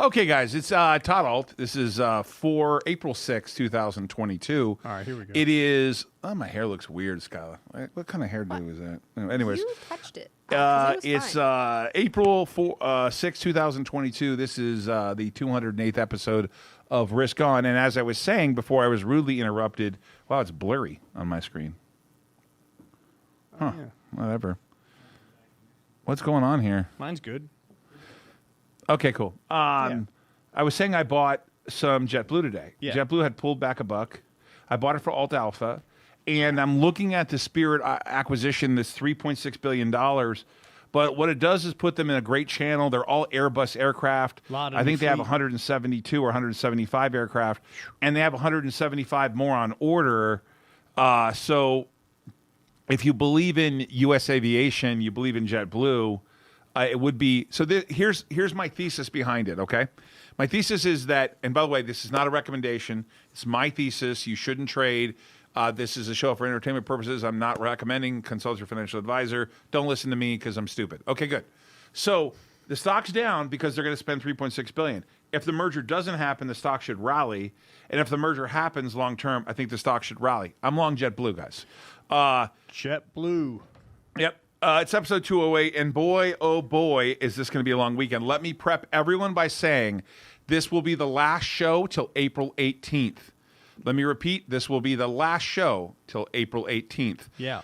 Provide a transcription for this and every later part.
Okay, guys, it's Todd Ault. This is for April 6, 2022. All right, here we go. It is... Oh, my hair looks weird, Skylar. What kind of hairdo is that? Anyways. You touched it. It's April 6, 2022. This is the 208th episode of Risk On. And as I was saying before I was rudely interrupted, wow, it's blurry on my screen. Huh, yeah. Whatever. What's going on here? Mine's good. Okay, cool. I was saying I bought some JetBlue today. Yeah. JetBlue had pulled back a buck. I bought it for Alt Alpha, and I'm looking at the Spirit acquisition, this $3.6 billion. But what it does is put them in a great channel. They're all Airbus aircraft. I think they have 172 or 175 aircraft, and they have 175 more on order. So if you believe in U.S. aviation, you believe in JetBlue, it would be... So here's my thesis behind it, okay? My thesis is that, and by the way, this is not a recommendation. It's my thesis. You shouldn't trade. This is a show for entertainment purposes. I'm not recommending. Consult your financial advisor. Don't listen to me because I'm stupid. Okay, good. So the stock's down because they're going to spend $3.6 billion. If the merger doesn't happen, the stock should rally. And if the merger happens long term, I think the stock should rally. I'm long JetBlue, guys. JetBlue. Yep. It's episode 208, and boy, oh boy, is this going to be a long weekend. Let me prep everyone by saying this will be the last show till April 18th. Let me repeat, this will be the last show till April 18th. Yeah.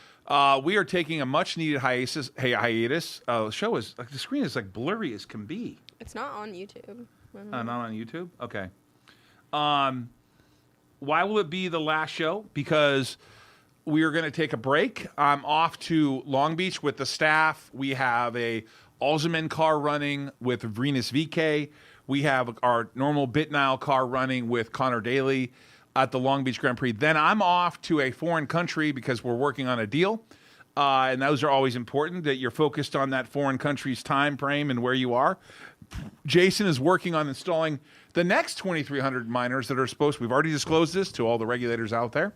We are taking a much-needed hiatus. The show is, like, the screen is like blurry as can be. It's not on YouTube. Not on YouTube? Okay. Why will it be the last show? Because... we are going to take a break. I'm off to Long Beach with the staff. We have a Alzheimer car running with Venus VK. We have our normal Bitnile car running with Connor Daly at the Long Beach Grand Prix. Then I'm off to a foreign country because we're working on a deal. And those are always important, that you're focused on that foreign country's time frame and where you are. Jason is working on installing the next 2,300 miners that are supposed... We've already disclosed this to all the regulators out there.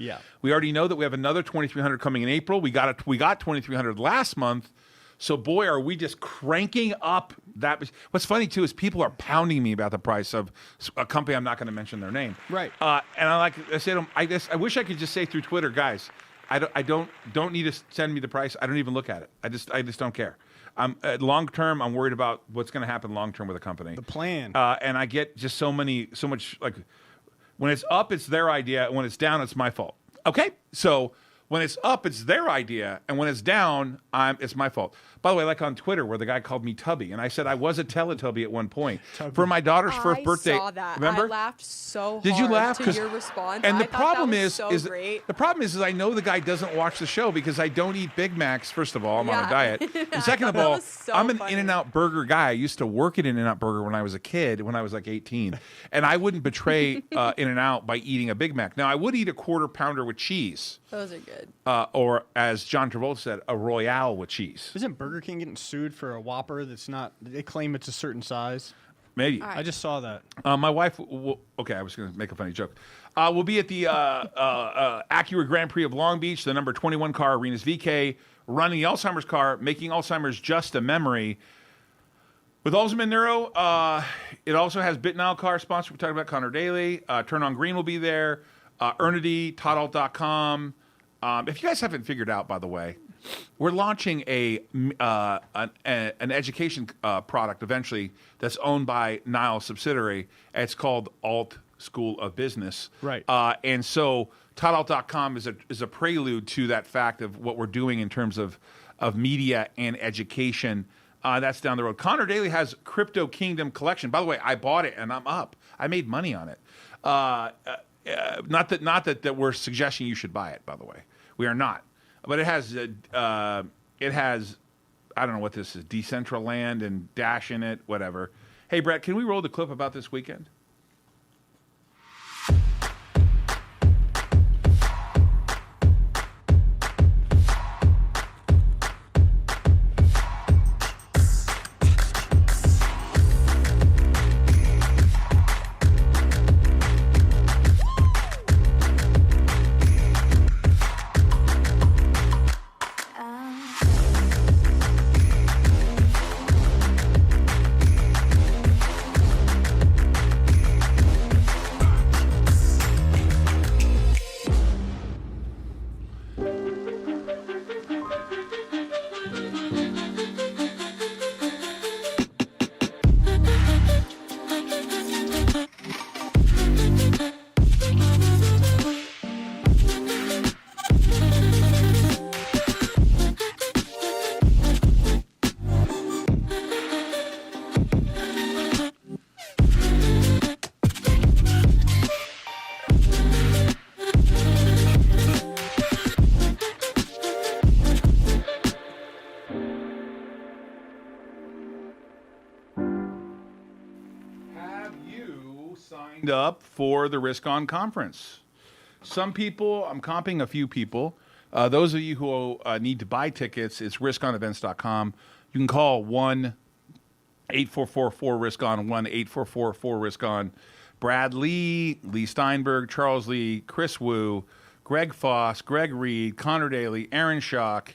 Yeah. We already know that we have another 2,300 coming in April. We got 2,300 last month. So, boy, are we just cranking up that. What's funny, too, is people are pounding me about the price of a company. I'm not going to mention their name. Right. And I say to them, I wish I could just say through Twitter, guys, I don't need to send me the price. I don't even look at it. I just don't care. Long term, I'm worried about what's going to happen long term with a company. The plan. And I get just so much, like... When it's up, it's their idea. When it's down, it's my fault. Okay? So when it's up, it's their idea. And when it's down, it's my fault. By the way, like on Twitter where the guy called me Tubby. And I said I was a Teletubby at one point. Tubby. For my daughter's first birthday. I saw that. Remember? I laughed so hard. Did you laugh? To your response? And I the thought problem that was is great. the problem is I know the guy doesn't watch the show because I don't eat Big Macs. First of all, I'm on a diet. And second of all, so I'm an funny. In-N-Out Burger guy. I used to work at In-N-Out Burger when I was a kid, when I was like 18. And I wouldn't betray In-N-Out by eating a Big Mac. Now, I would eat a quarter pounder with cheese. Those are good. Or as John Travolta said, a Royale with cheese. Isn't Burger King getting sued for a Whopper that's not... They claim it's a certain size. Maybe. Right. I just saw that. My wife... okay, I was going to make a funny joke. We'll be at the Acura Grand Prix of Long Beach, the number 21 car, Arenas VK, running the Alzheimer's car, making Alzheimer's just a memory. With Alzheimer's Neuro, it also has Bitnile car sponsor. We talked about Connor Daly. Turn On Green will be there. Earnity, ToddAult.com. If you guys haven't figured out, by the way, we're launching an education product eventually that's owned by Nile's subsidiary. It's called Alt School of Business. Right. And so ToddAult.com is a prelude to that fact of what we're doing in terms of media and education. That's down the road. Connor Daly has Crypto Kingdom Collection. By the way, I bought it and I'm up. I made money on it. Not that we're suggesting you should buy it, by the way. We are not. But it has I don't know what this is, Decentraland and Dash in it, whatever. Hey, Brett, can we roll the clip about this weekend? signed up for the Risk On conference. Some people, I'm comping a few people. Those of you who need to buy tickets, it's riskonevents.com. You can call 1-844-4-RISK-ON, 1-844-4-RISK-ON. Brad Lee, Lee Steinberg, Charles Lee, Chris Wu, Greg Foss, Greg Reed, Connor Daly, Aaron Schock,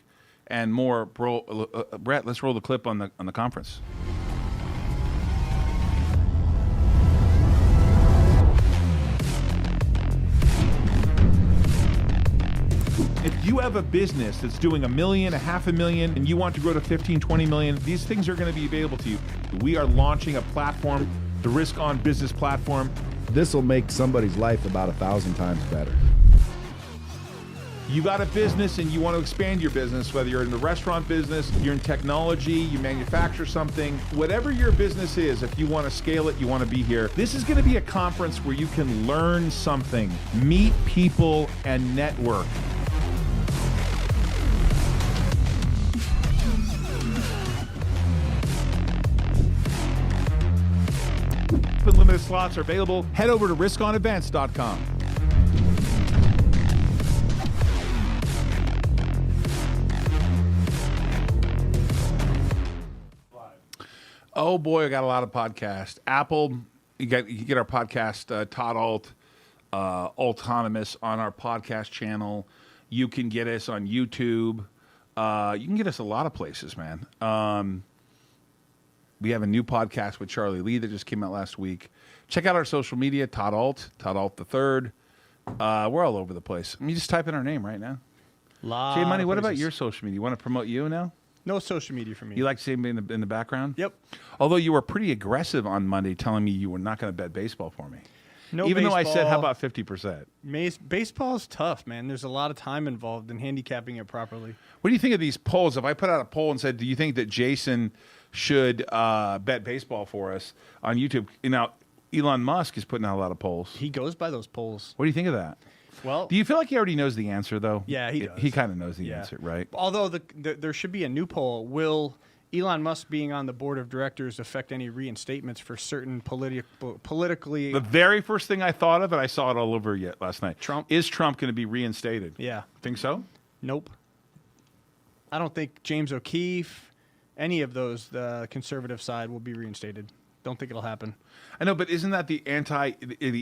and more. Brett, let's roll the clip on the conference. If you have a business that's doing $1 million, $500,000, and you want to grow to 15, 20 million, these things are going to be available to you. We are launching a platform, the Risk On Business Platform. This will make somebody's life about 1,000 times better. You got a business and you want to expand your business, whether you're in the restaurant business, you're in technology, you manufacture something, whatever your business is, if you want to scale it, you want to be here. This is going to be a conference where you can learn something, meet people, and network. Limited slots are available. Head over to riskonevents.com. Oh boy, I got a lot of podcasts. Apple, you get our podcast, Todd Ault, Autonomous on our podcast channel. You can get us on YouTube. You can get us a lot of places, man. We have a new podcast with Charlie Lee that just came out last week. Check out our social media, Todd Ault the Third. We're all over the place. I mean, you just type in our name right now. Jay Money, what about your social media? You want to promote you now? No social media for me. You like seeing me in the background? Yep. Although you were pretty aggressive on Monday telling me you were not going to bet baseball for me. No Even baseball. though I said, how about 50%? Baseball is tough, man. There's a lot of time involved in handicapping it properly. What do you think of these polls? If I put out a poll and said, do you think that Jason should bet baseball for us on YouTube? Now, Elon Musk is putting out a lot of polls. He goes by those polls. What do you think of that? Well, Do you feel like he already knows the answer, though? Yeah, he does. He kind of knows the Yeah. answer, right? although there should be a new poll. Will Elon Musk being on the board of directors affect any reinstatements for certain politically? The very first thing I thought of, and I saw it all over yet last night, Trump? Is Trump going to be reinstated? Yeah. Think so? Nope. I don't think James O'Keefe, any of those, the conservative side, will be reinstated. Don't think it'll happen. I know, but isn't that the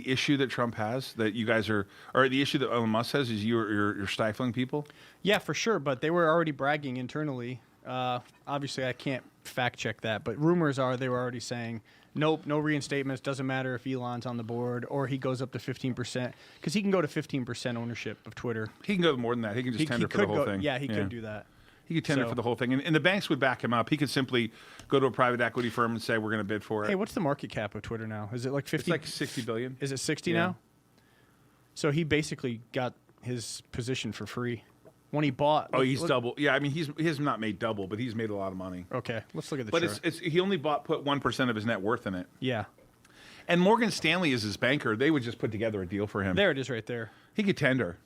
issue that Trump has, that you guys are, or the issue that Elon Musk has, is you're stifling people? Yeah, for sure. But they were already bragging internally. Obviously, I can't fact check that, but rumors are they were already saying, nope, no reinstatements. Doesn't matter if Elon's on the board or he goes up to 15%, because he can go to 15% ownership of Twitter. He can go more than that. He can just tender for the whole thing. Yeah, he could do that. He could tender for the whole thing. And the banks would back him up. He could simply go to a private equity firm and say, we're going to bid for it. Hey, what's the market cap of Twitter now? Is it like 50? It's like 60 billion. Is it 60 Yeah. now? So he basically got his position for free when he bought. Oh, he's double. Yeah, I mean, he has not made double, but he's made a lot of money. Okay, let's look at the But chart. he only put 1% of his net worth in it. Yeah. And Morgan Stanley is his banker. They would just put together a deal for him. There it is right there. He could tender.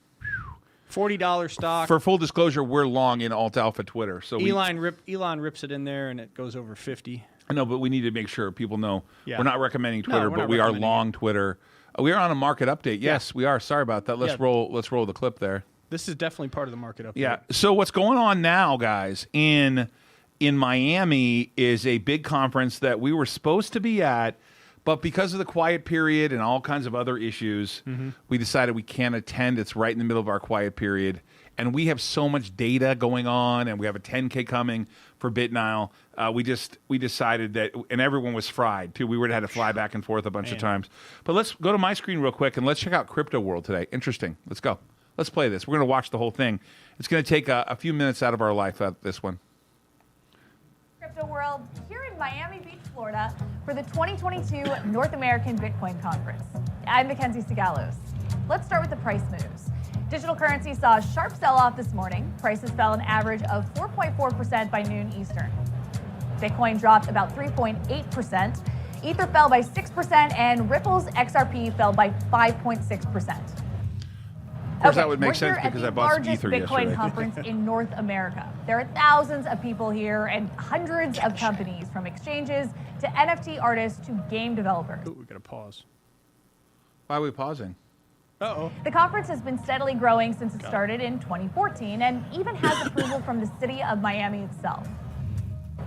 $40 stock. For full disclosure, we're long in Alt Alpha Twitter. So Elon rips it in there and it goes over 50. I know, but we need to make sure people know Yeah. we're not recommending No, Twitter, we're but not we are recommending long Twitter. We are on a market update. Yes, we are. Sorry about that. Let's Yeah. roll the clip there. This is definitely part of the market update. Yeah. So what's going on now, guys, in Miami is a big conference that we were supposed to be at, but because of the quiet period and all kinds of other issues, we decided we can't attend. It's right in the middle of our quiet period. And we have so much data going on, and we have a 10K coming for BitNile. We decided that, and everyone was fried too. We would have had to fly back and forth a bunch of times. But let's go to my screen real quick and let's check out Crypto World today. Interesting. Let's go. Let's play this. We're going to watch the whole thing. It's going to take a few minutes out of our life, this one. Crypto World here in Miami Beach, Florida, for the 2022 North American Bitcoin Conference. I'm Mackenzie Segalos. Let's start with the price moves. Digital currency saw a sharp sell-off this morning. Prices fell an average of 4.4% by noon Eastern. Bitcoin dropped about 3.8%. Ether fell by 6%, and Ripple's XRP fell by 5.6%. Of course, that would make sense because I bought some Ether Bitcoin yesterday. conference in North America. There are thousands of people here and hundreds of companies, from exchanges to NFT artists to game developers. Ooh, we got to pause. Why are we pausing? Uh-oh. The conference has been steadily growing since it started in 2014 and even has approval from the city of Miami itself.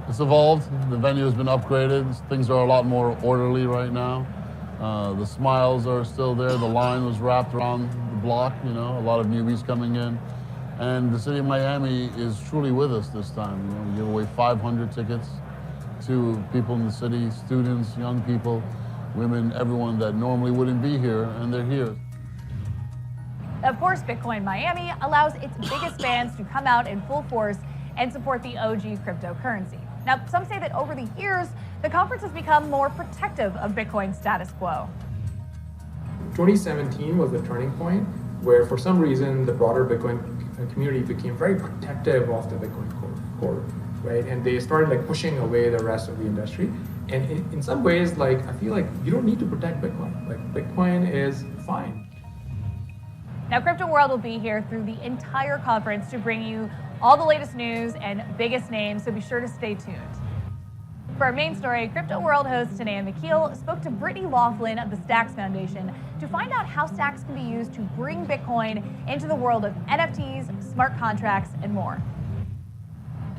It's evolved. The venue has been upgraded. Things are a lot more orderly right now. The smiles are still there. The line was wrapped around the block, a lot of newbies coming in. And the city of Miami is truly with us this time. We give away 500 tickets to people in the city, students, young people, women, everyone that normally wouldn't be here, and they're here. Of course, Bitcoin Miami allows its biggest fans to come out in full force and support the OG cryptocurrency. Now, some say that over the years, the conference has become more protective of Bitcoin's status quo. 2017 was the turning point where, for some reason, the broader Bitcoin community became very protective of the Bitcoin core, right? And they started pushing away the rest of the industry. And in some ways, I feel like you don't need to protect Bitcoin. Bitcoin is fine. Now, Crypto World will be here through the entire conference to bring you all the latest news and biggest names, so be sure to stay tuned. For our main story, Crypto World host Tanea McKeel spoke to Brittany Laughlin of the Stacks Foundation to find out how Stacks can be used to bring Bitcoin into the world of NFTs, smart contracts, and more.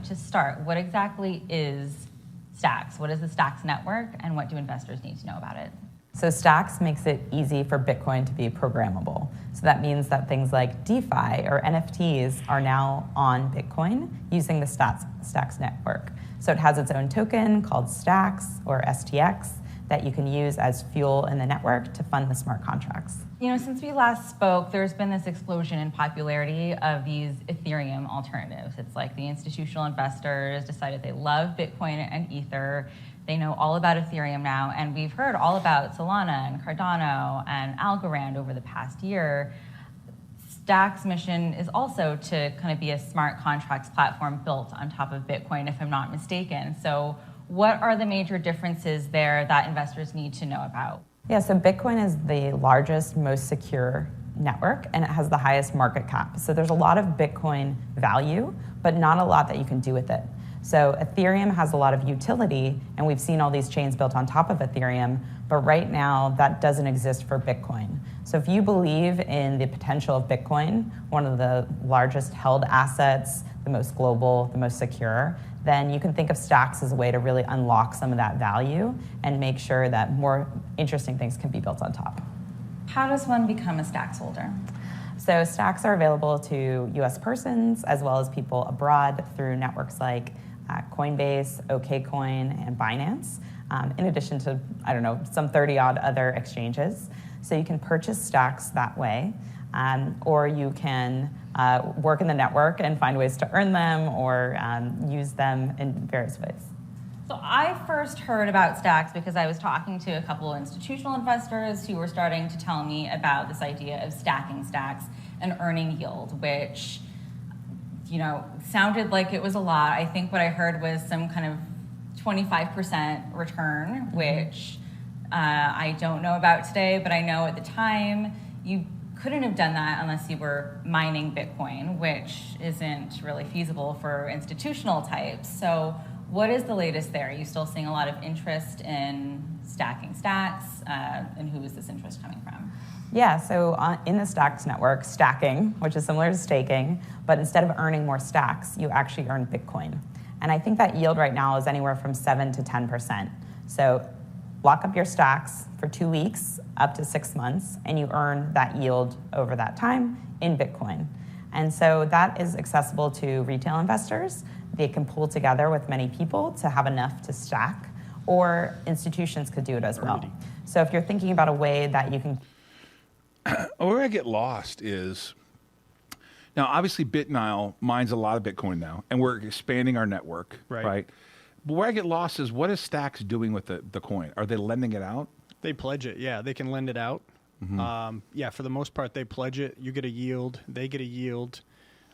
To start, what exactly is Stacks? What is the Stacks network, and what do investors need to know about it? So Stacks makes it easy for Bitcoin to be programmable. So that means that things like DeFi or NFTs are now on Bitcoin using the Stacks network. So it has its own token called Stacks or STX that you can use as fuel in the network to fund the smart contracts. Since we last spoke, there's been this explosion in popularity of these Ethereum alternatives. It's like the institutional investors decided they love Bitcoin and Ether. They know all about Ethereum now, and we've heard all about Solana and Cardano and Algorand over the past year. Stacks' mission is also to kind of be a smart contracts platform built on top of Bitcoin, if I'm not mistaken. So what are the major differences there that investors need to know about? Yeah, so Bitcoin is the largest, most secure network, and it has the highest market cap. So there's a lot of Bitcoin value, but not a lot that you can do with it. So Ethereum has a lot of utility, and we've seen all these chains built on top of Ethereum, but right now that doesn't exist for Bitcoin. So if you believe in the potential of Bitcoin, one of the largest held assets, the most global, the most secure, then you can think of Stacks as a way to really unlock some of that value and make sure that more interesting things can be built on top. How does one become a Stacks holder? So Stacks are available to US persons as well as people abroad through networks like Coinbase, OKCoin, and Binance, in addition to, some 30-odd other exchanges. So you can purchase Stacks that way, or you can work in the network and find ways to earn them or use them in various ways. So I first heard about Stacks because I was talking to a couple of institutional investors who were starting to tell me about this idea of stacking Stacks and earning yield, which sounded like it was a lot. I think what I heard was some kind of 25% return, which I don't know about today, but I know at the time you couldn't have done that unless you were mining Bitcoin, which isn't really feasible for institutional types. So what is the latest there? Are you still seeing a lot of interest in stacking Stacks? And who is this interest coming from? Yeah, so in the Stacks network, stacking, which is similar to staking, but instead of earning more Stacks, you actually earn Bitcoin. And I think that yield right now is anywhere from 7 to 10%. So lock up your Stacks for 2 weeks, up to 6 months, and you earn that yield over that time in Bitcoin. And so that is accessible to retail investors. They can pool together with many people to have enough to stack, or institutions could do it as well. So if you're thinking about a way that you can... Where I get lost is, now obviously BitNile mines a lot of Bitcoin now, and we're expanding our network, right? But where I get lost is, what is Stacks doing with the coin? Are they lending it out? They pledge it, yeah. They can lend it out. Mm-hmm. For the most part, they pledge it. You get a yield. They get a yield.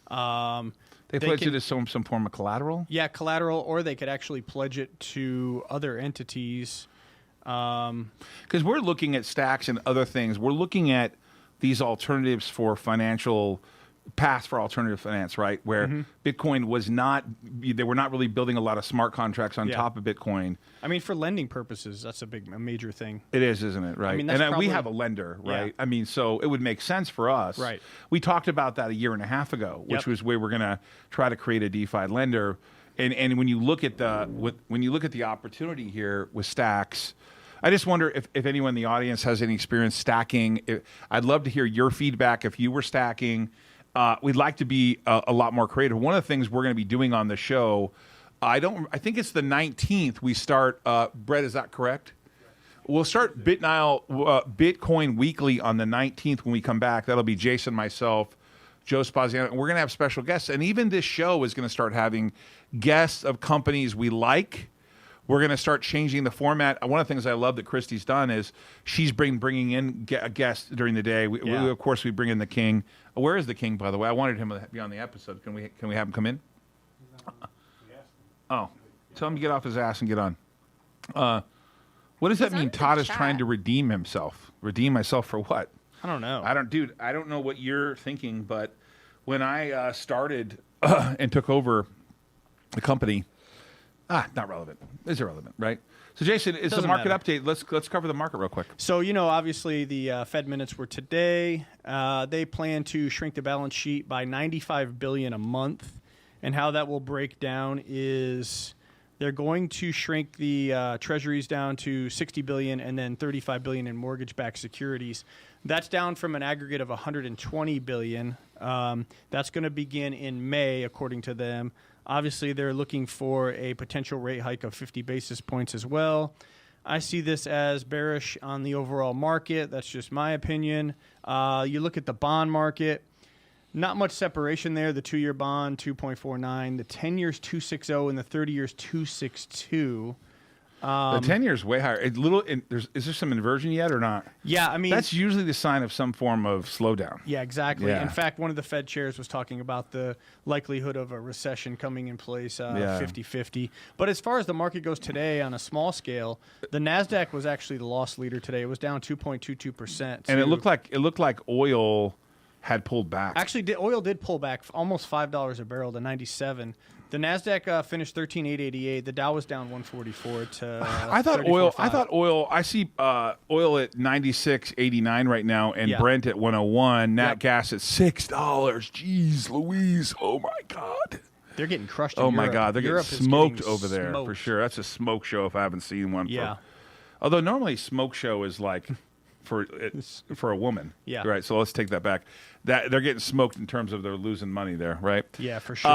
They pledge it as some form of collateral? Yeah, collateral, or they could actually pledge it to other entities. Because we're looking at Stacks and other things. We're looking at these alternatives for financial past for alternative finance, right? Where Bitcoin was not, they were not really building a lot of smart contracts on top of Bitcoin. I mean, for lending purposes, that's a major thing. It is, isn't it? Right. mean, and that's we probably- have a lender, right? Yeah. I mean, so it would make sense for us. Right. We talked about that a year and a half ago, which Yep. was where we're going to try to create a DeFi lender. And when you look at the opportunity here with stacks, I just wonder if anyone in the audience has any experience stacking. I'd love to hear your feedback if you were stacking. We'd like to be a lot more creative. One of the things we're going to be doing on the show, I think it's the 19th we start. Brett, is that correct? We'll start Bitcoin Weekly on the 19th when we come back. That'll be Jason, myself, Joe Spaziano, and we're going to have special guests. And even this show is going to start having guests of companies we like. We're going to start changing the format. One of the things I love that Christy's done is she's bringing in a guest during the day. We, of course, we bring in the king. Where is the king, by the way? I wanted him to be on the episode. Can we have him come in? Oh, tell him to get off his ass and get on. What does that mean? Todd is trying to redeem himself. Redeem myself for what? I don't know. I don't know what you're thinking, but when I started and took over the company, not relevant. It's irrelevant, right? So, Jason, it's the Doesn't market matter. update. Let's cover the market real quick. So, obviously the Fed minutes were today. They plan to shrink the balance sheet by $95 billion a month. And how that will break down is they're going to shrink the treasuries down to $60 billion and then $35 billion in mortgage-backed securities. That's down from an aggregate of $120 billion. That's going to begin in May, according to them. Obviously, they're looking for a potential rate hike of 50 basis points as well. I see this as bearish on the overall market. That's just my opinion. You look at the bond market, not much separation there. The 2-year bond, 2.49. The 10 years, 2.60, and the 30 years, 2.62. The 10 years way higher. Is there some inversion yet or not? Yeah, I mean, that's usually the sign of some form of slowdown. Yeah, exactly. Yeah. In fact, one of the Fed chairs was talking about the likelihood of a recession coming in place 50-50. But as far as the market goes today on a small scale, the NASDAQ was actually the loss leader today. It was down 2.22%. And it looked like oil had pulled back. Actually, oil did pull back almost $5 a barrel to 97. The Nasdaq finished 13,888. The Dow was down 144 to. I thought oil. I see oil at 96.89 right now, and Brent at 101. Nat gas at $6. Jeez, Louise! Oh my God! They're getting crushed. Oh in my Europe. God! They're Europe getting smoked over there for sure. That's a smoke show if I haven't seen one. Yeah. Although normally smoke show is like for a woman. Yeah. Right. So let's take that back. That they're getting smoked in terms of they're losing money there. Right. Yeah, for sure.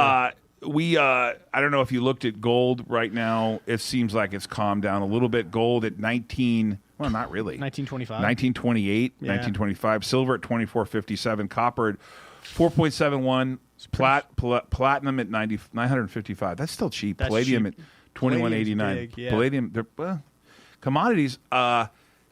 I don't know if you looked at gold right now. It seems like it's calmed down a little bit. Gold at 19, well, not really. 1925. 1928, 1925. Silver at 24.57. Copper at 4.71. Platinum at 955. That's still cheap. That's Palladium cheap. at 21.89. Yeah. Palladium, commodities.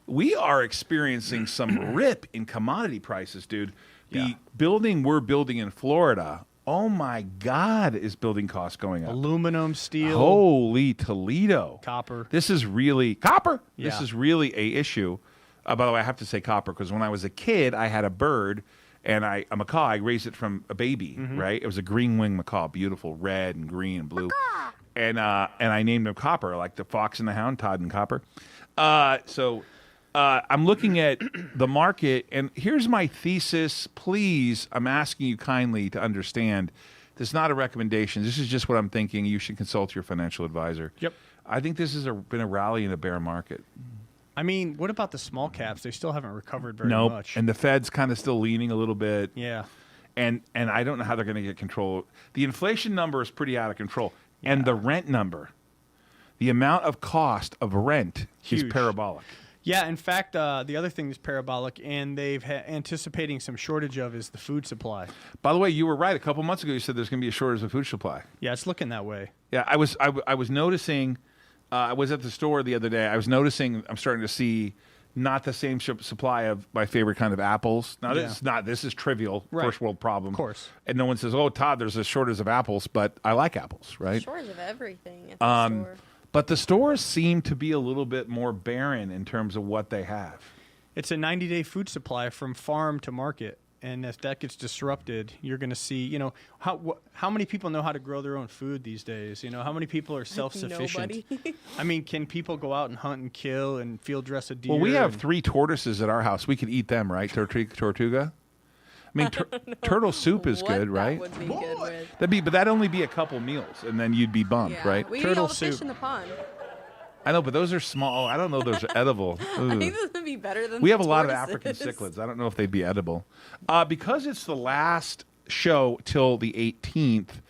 We are experiencing some rip in commodity prices, dude. The building we're building in Florida, oh my God, is building costs going up? Aluminum, steel. Holy Toledo. Copper. This is really copper. Yeah. This is really a issue. By the way, I have to say copper because when I was a kid, I had a bird and a macaw. I raised it from a baby, right? It was a green-winged macaw, beautiful, red and green and blue. And I named him Copper, like the Fox and the Hound, Todd and Copper. I'm looking at the market, and here's my thesis. Please, I'm asking you kindly to understand. This is not a recommendation. This is just what I'm thinking. You should consult your financial advisor. Yep. I think this has been a rally in a bear market. I mean, what about the small caps? They still haven't recovered very Nope. much. And the Fed's kind of still leaning a little bit. Yeah. And I don't know how they're going to get control. The inflation number is pretty out of control. Yeah. And the rent number, the amount of cost of rent is parabolic. Yeah, in fact, the other thing that's parabolic, and they've anticipating some shortage of, is the food supply. By the way, you were right. A couple months ago, you said there's going to be a shortage of food supply. Yeah, it's looking that way. Yeah, I was noticing. I was at the store the other day. I was noticing. I'm starting to see not the same supply of my favorite kind of apples. Now, this is trivial, first world problem. Of course. And no one says, "Oh, Todd, there's a shortage of apples," but I like apples, right? Shortage of everything at the store. But the stores seem to be a little bit more barren in terms of what they have. It's a 90-day food supply from farm to market. And if that gets disrupted, you're going to see, you know, how many people know how to grow their own food these days? You know, how many people are self-sufficient? Nobody. I mean, can people go out and hunt and kill and field dress a deer? Well, we have and- 3 tortoises at our house. We could eat them, right? Tortuga. I mean, turtle soup is What good, right? That would be good with. But that'd only be a couple meals, and then you'd be bummed, Yeah. right? We eat Turtle all the fish soup. in the pond. I know, but those are small. I don't know those are edible. I think Ugh. this would be better than We the have a lot of tortoises. African cichlids. I don't know if they'd be edible. Because it's the last show till the 18th,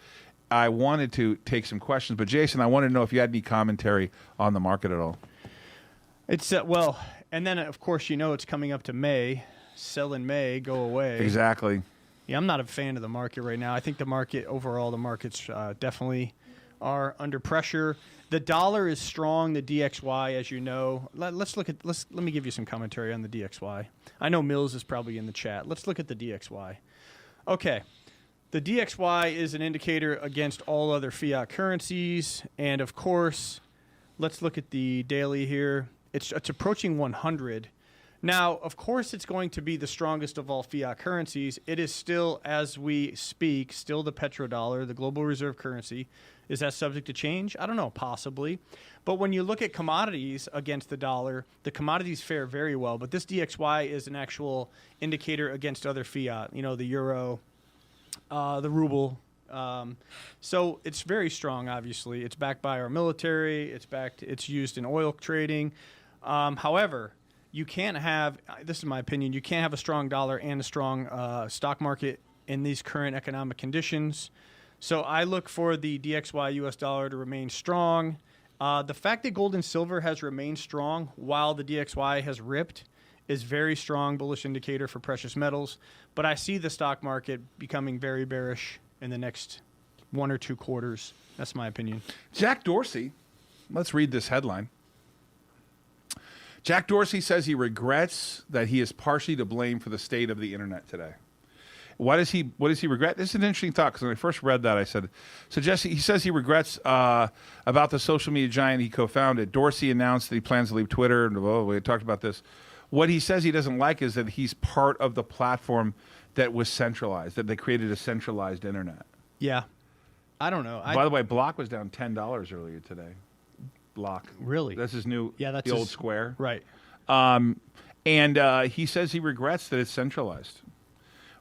I wanted to take some questions. But Jason, I wanted to know if you had any commentary on the market at all. It's well, and then of course you know it's coming up to May. Sell in May, go away. Exactly. Yeah, I'm not a fan of the market right now. I think the market overall, the markets definitely are under pressure. The dollar is strong. The DXY, as you know, let me give you some commentary on the DXY. I know Mills is probably in the chat. Let's look at the DXY. Okay, the DXY is an indicator against all other fiat currencies, and of course, let's look at the daily here. It's approaching 100. Now, of course, it's going to be the strongest of all fiat currencies. It is still, as we speak, still the petrodollar, the global reserve currency. Is that subject to change? I don't know, possibly. But when you look at commodities against the dollar, the commodities fare very well. But this DXY is an actual indicator against other fiat, you know, the euro, the ruble. So it's very strong, obviously. It's backed by our military. It's used in oil trading. However, you can't have, this is my opinion, you can't have a strong dollar and a strong stock market in these current economic conditions. So I look for the DXY US dollar to remain strong. The fact that gold and silver has remained strong while the DXY has ripped is very strong bullish indicator for precious metals. But I see the stock market becoming very bearish in the next 1 or 2 quarters. That's my opinion. Jack Dorsey, let's read this headline. Jack Dorsey says he regrets that he is partially to blame for the state of the internet today. What does he regret? This is an interesting thought, because when I first read that, I said, so Jesse, he says he regrets about the social media giant he co-founded. Dorsey announced that he plans to leave Twitter, and we talked about this. What he says he doesn't like is that he's part of the platform that was centralized, that they created a centralized internet. Yeah. I don't know. By the way, Block was down $10 earlier today. Block. Really? That's his new, Yeah, that's the old his- Square. Right. And he says he regrets that it's centralized,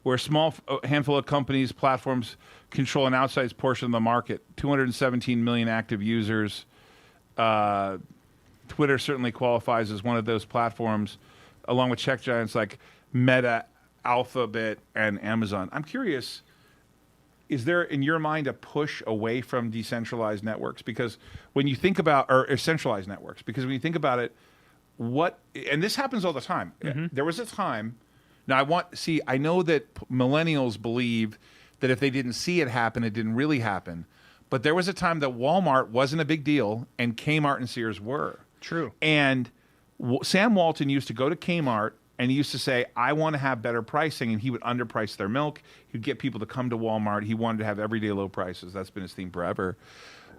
where a small handful of companies, platforms control an outsized portion of the market. 217 million active users. Twitter certainly qualifies as one of those platforms, along with tech giants like Meta, Alphabet, and Amazon. I'm curious, is there, in your mind, a push away from decentralized networks? Because when you think about, or centralized networks, because when you think about it, and this happens all the time. There was a time, now I know that millennials believe that if they didn't see it happen, it didn't really happen. But there was a time that Walmart wasn't a big deal and Kmart and Sears were. True. And Sam Walton used to go to Kmart and he used to say, I want to have better pricing, and he would underprice their milk. He'd get people to come to Walmart. He wanted to have everyday low prices. That's been his theme forever.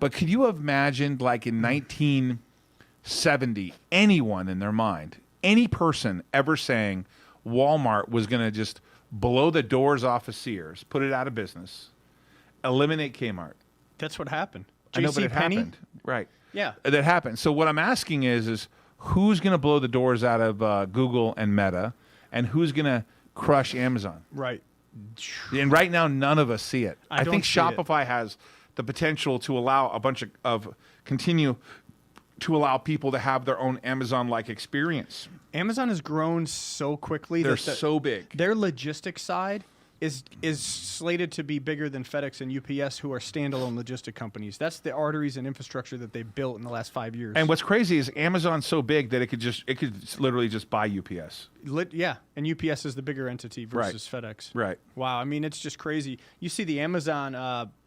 But could you have imagined, like in 1970, anyone in their mind, any person ever saying Walmart was going to just blow the doors off of Sears, put it out of business, eliminate Kmart? That's what happened. I know, but it JCPenney? happened. Right. Yeah. That happened. So what I'm asking is who's going to blow the doors out of Google and Meta, and who's going to crush Amazon? Right. And right now, none of us see it. I don't think see it. Shopify has the potential to allow a bunch of continue to allow people to have their own Amazon-like experience. Amazon has grown so quickly. They're that so big. Their logistics side is slated to be bigger than FedEx and UPS, who are standalone logistic companies. That's the arteries and infrastructure that they built in the last 5 years. And what's crazy is Amazon's so big that it could literally just buy UPS. Yeah, and UPS is the bigger entity versus FedEx. Right. Wow, I mean, it's just crazy. You see the Amazon,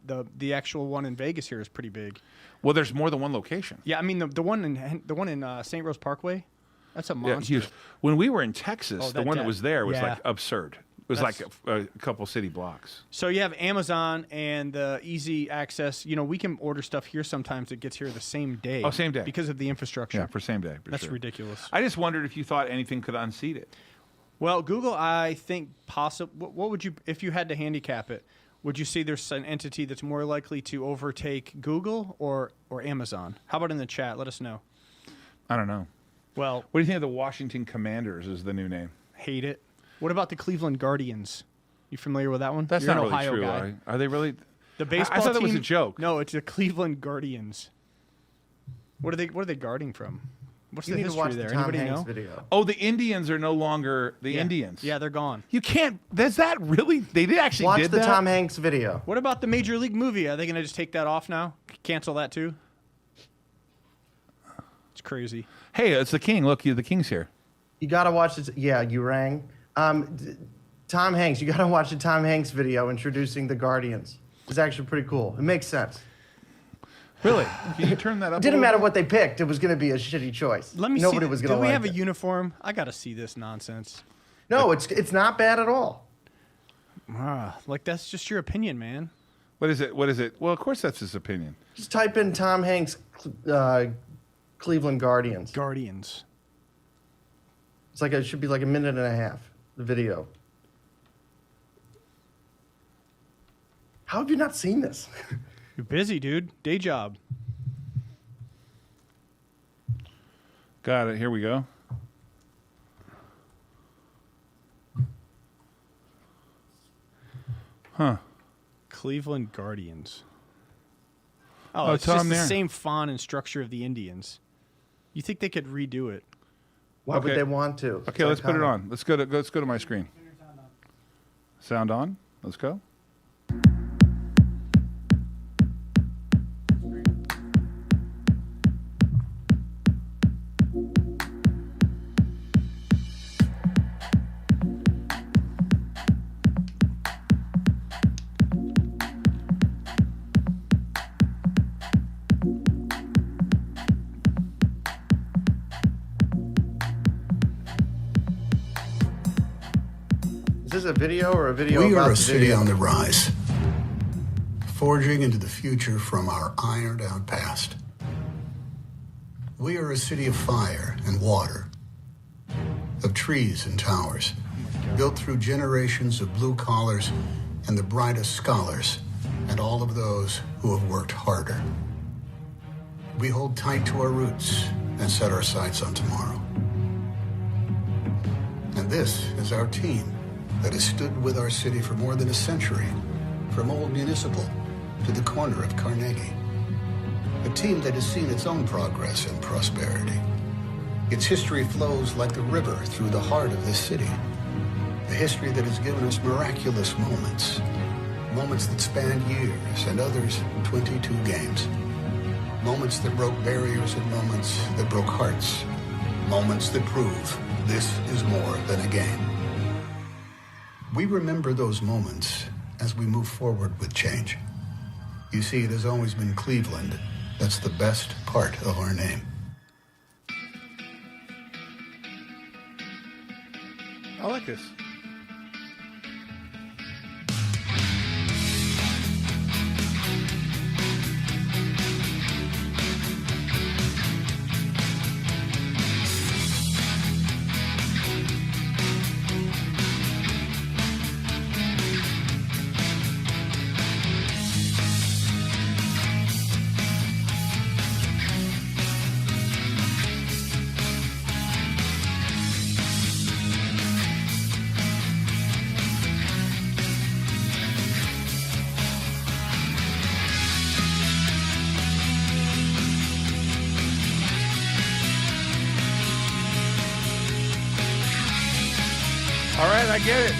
the actual one in Vegas here is pretty big. Well, there's more than one location. Yeah, I mean the one in St. Rose Parkway, that's a monster. Huge. When we were in Texas, the one that was there was yeah. like absurd. It was like a couple city blocks. So you have Amazon and the easy access. You know, we can order stuff here sometimes. It gets here the same day. Oh, same day. Because of the infrastructure. Yeah, for same day. That's sure. ridiculous. I just wondered if you thought anything could unseat it. Well, Google, I think possible. What would you, if you had to handicap it, would you say there's an entity that's more likely to overtake Google or Amazon? How about in the chat? Let us know. I don't know. Well, What do you think of the Washington Commanders is the new name? hate it. What about the Cleveland Guardians? You familiar with that one? That's You're not an really Ohio true, guy. are they really? The baseball I thought that team, was a joke. No, it's the Cleveland Guardians. What are they guarding from? What's You the need to history watch there? the Tom Anybody Hanks know? video. Oh, the Indians are no longer the Indians. Yeah, they're gone. You can't. Does that really? They did actually Watch did the that? Tom Hanks video. What about the Major League movie? Are they going to just take that off now? Cancel that too? It's crazy. Hey, it's the king. Look, the king's here. You gotta watch this. Yeah, you rang. Tom Hanks. You gotta watch the Tom Hanks video introducing the Guardians. It's actually pretty cool. It makes sense. Really? Can you turn that up? It didn't matter what they picked. It was gonna be a shitty choice. Let me Nobody see. was gonna Do we like have it. a uniform? I got to see this nonsense. No, it's not bad at all. Like that's just your opinion, man. What is it? What is it? Well, of course that's his opinion. Just type in Tom Hanks Cleveland Guardians. Guardians. It's like it should be like a minute and a half. The video. How have you not seen this? You're busy, dude. Day job. Got it. Here we go. Huh. Cleveland Guardians. Oh, Oh, it's Tom just the there. same font and structure of the Indians. You think they could redo it? Why would Okay. they want to? It's Okay, let's put it iconic. on. Let's go to my screen. Sound on. Let's go. Is this a video or a video We about are the a city video? on the rise, forging into the future from our ironed out past. We are a city of fire and water, of trees and towers, built through generations of blue collars and the brightest scholars, and all of those who have worked harder. We hold tight to our roots and set our sights on tomorrow. And this is our team that has stood with our city for more than a century, from Old Municipal to the corner of Carnegie. A team that has seen its own progress and prosperity. Its history flows like the river through the heart of this city. A history that has given us miraculous moments. Moments that spanned years and others 22 games. Moments that broke barriers and moments that broke hearts. Moments that prove this is more than a game. We remember those moments as we move forward with change. You see, it has always been Cleveland that's the best part of our name. I like this. All right, I get it.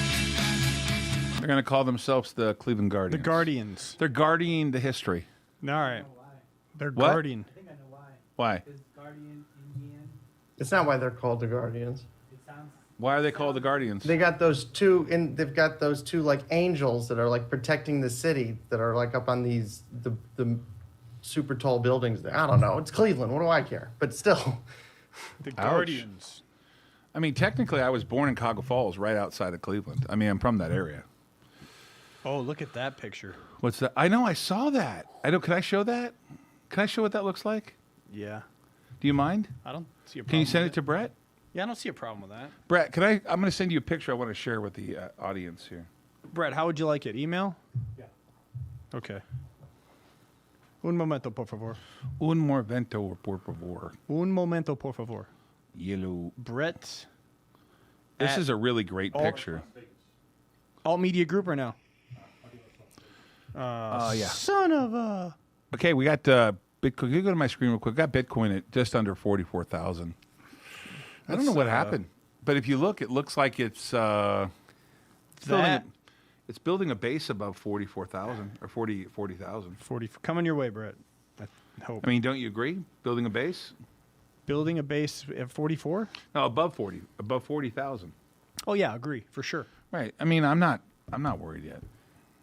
They're going to call themselves the Cleveland The Guardians. Guardians. They're guarding the history. All right. They're What? guardian. Why? It's not why they're called the Guardians. Why are they called the Guardians? They got those two, and they've got those two like angels that are like protecting the city that are like up on these the super tall buildings. There. I don't know. It's Cleveland. What do I care? But still, The Ouch. Guardians. I mean, technically, I was born in Cuyahoga Falls, right outside of Cleveland. I mean, I'm from that area. Oh, look at that picture. What's that? I know, I saw that. I don't. Can I show that? Can I show what that looks like? Yeah. Do you mind? I don't see a problem. Can you send with it to Brett? Yeah, I don't see a problem with that. Brett, I'm going to send you a picture I want to share with the audience here. Brett, how would you like it? Email? Yeah. Okay. Un momento, por favor. Un momento, por favor. Un momento, por favor. Yellow. Brett. This is a really great picture. Alt Media Group or no? Yeah. Son of a... Okay, we got Bitcoin. Can you go to my screen real quick? Got Bitcoin at just under 44,000. I don't know what happened, but if you look, it looks like it's building a base above 44,000 or 40,000. 40. Coming your way, Brett. I hope. I mean, don't you agree? Building a base? Building a base at 44? No, above 40,000. Oh yeah, agree for sure. Right. I mean, I'm not worried yet.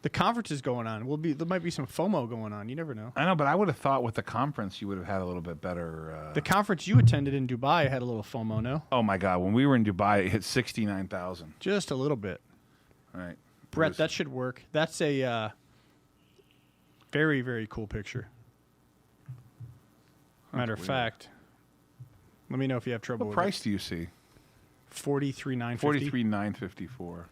The conference is going on. There might be some FOMO going on. You never know. I know, but I would have thought with the conference you would have had a little bit better. The conference you attended in Dubai had a little FOMO, no? Oh my God! When we were in Dubai, it hit 69,000. Just a little bit. All right, Brett, that should work. That's a very, very cool picture. Matter of fact, let me know if you have trouble what with price it. do you see? 43,950. 43,954.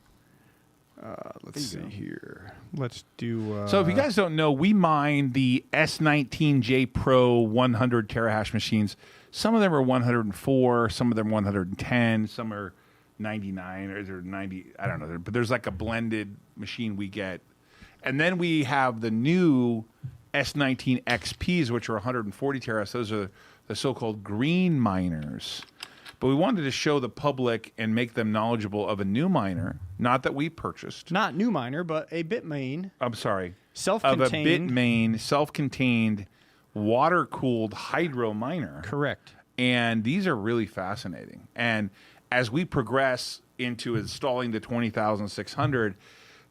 Let's see here. Let's do. So if you guys don't know, we mine the S19J Pro 100 terahash machines. Some of them are 104, some of them 110, some are 99 or they're 90. I don't know, but there's like a blended machine we get, and then we have the new S19 XPs, which are 140 terahash. Those are the so-called green miners. But we wanted to show the public and make them knowledgeable of a new miner, not that we purchased. Not new miner, but a Bitmain. I'm sorry. Self-contained. Of a Bitmain, self-contained, water-cooled hydro miner. Correct. And these are really fascinating. And as we progress into installing the 20,600,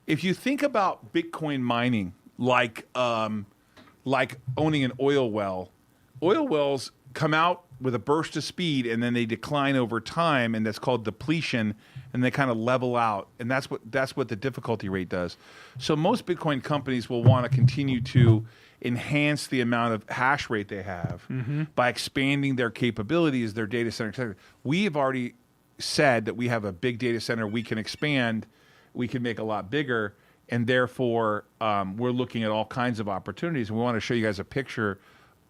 if you think about Bitcoin mining like owning an oil wells come out with a burst of speed and then they decline over time, and that's called depletion, and they kind of level out, and that's what the difficulty rate does. So most Bitcoin companies will want to continue to enhance the amount of hash rate they have by expanding their capabilities, their data center, et cetera. We have already said that we have a big data center we can expand, we can make a lot bigger, and therefore we're looking at all kinds of opportunities. And we want to show you guys a picture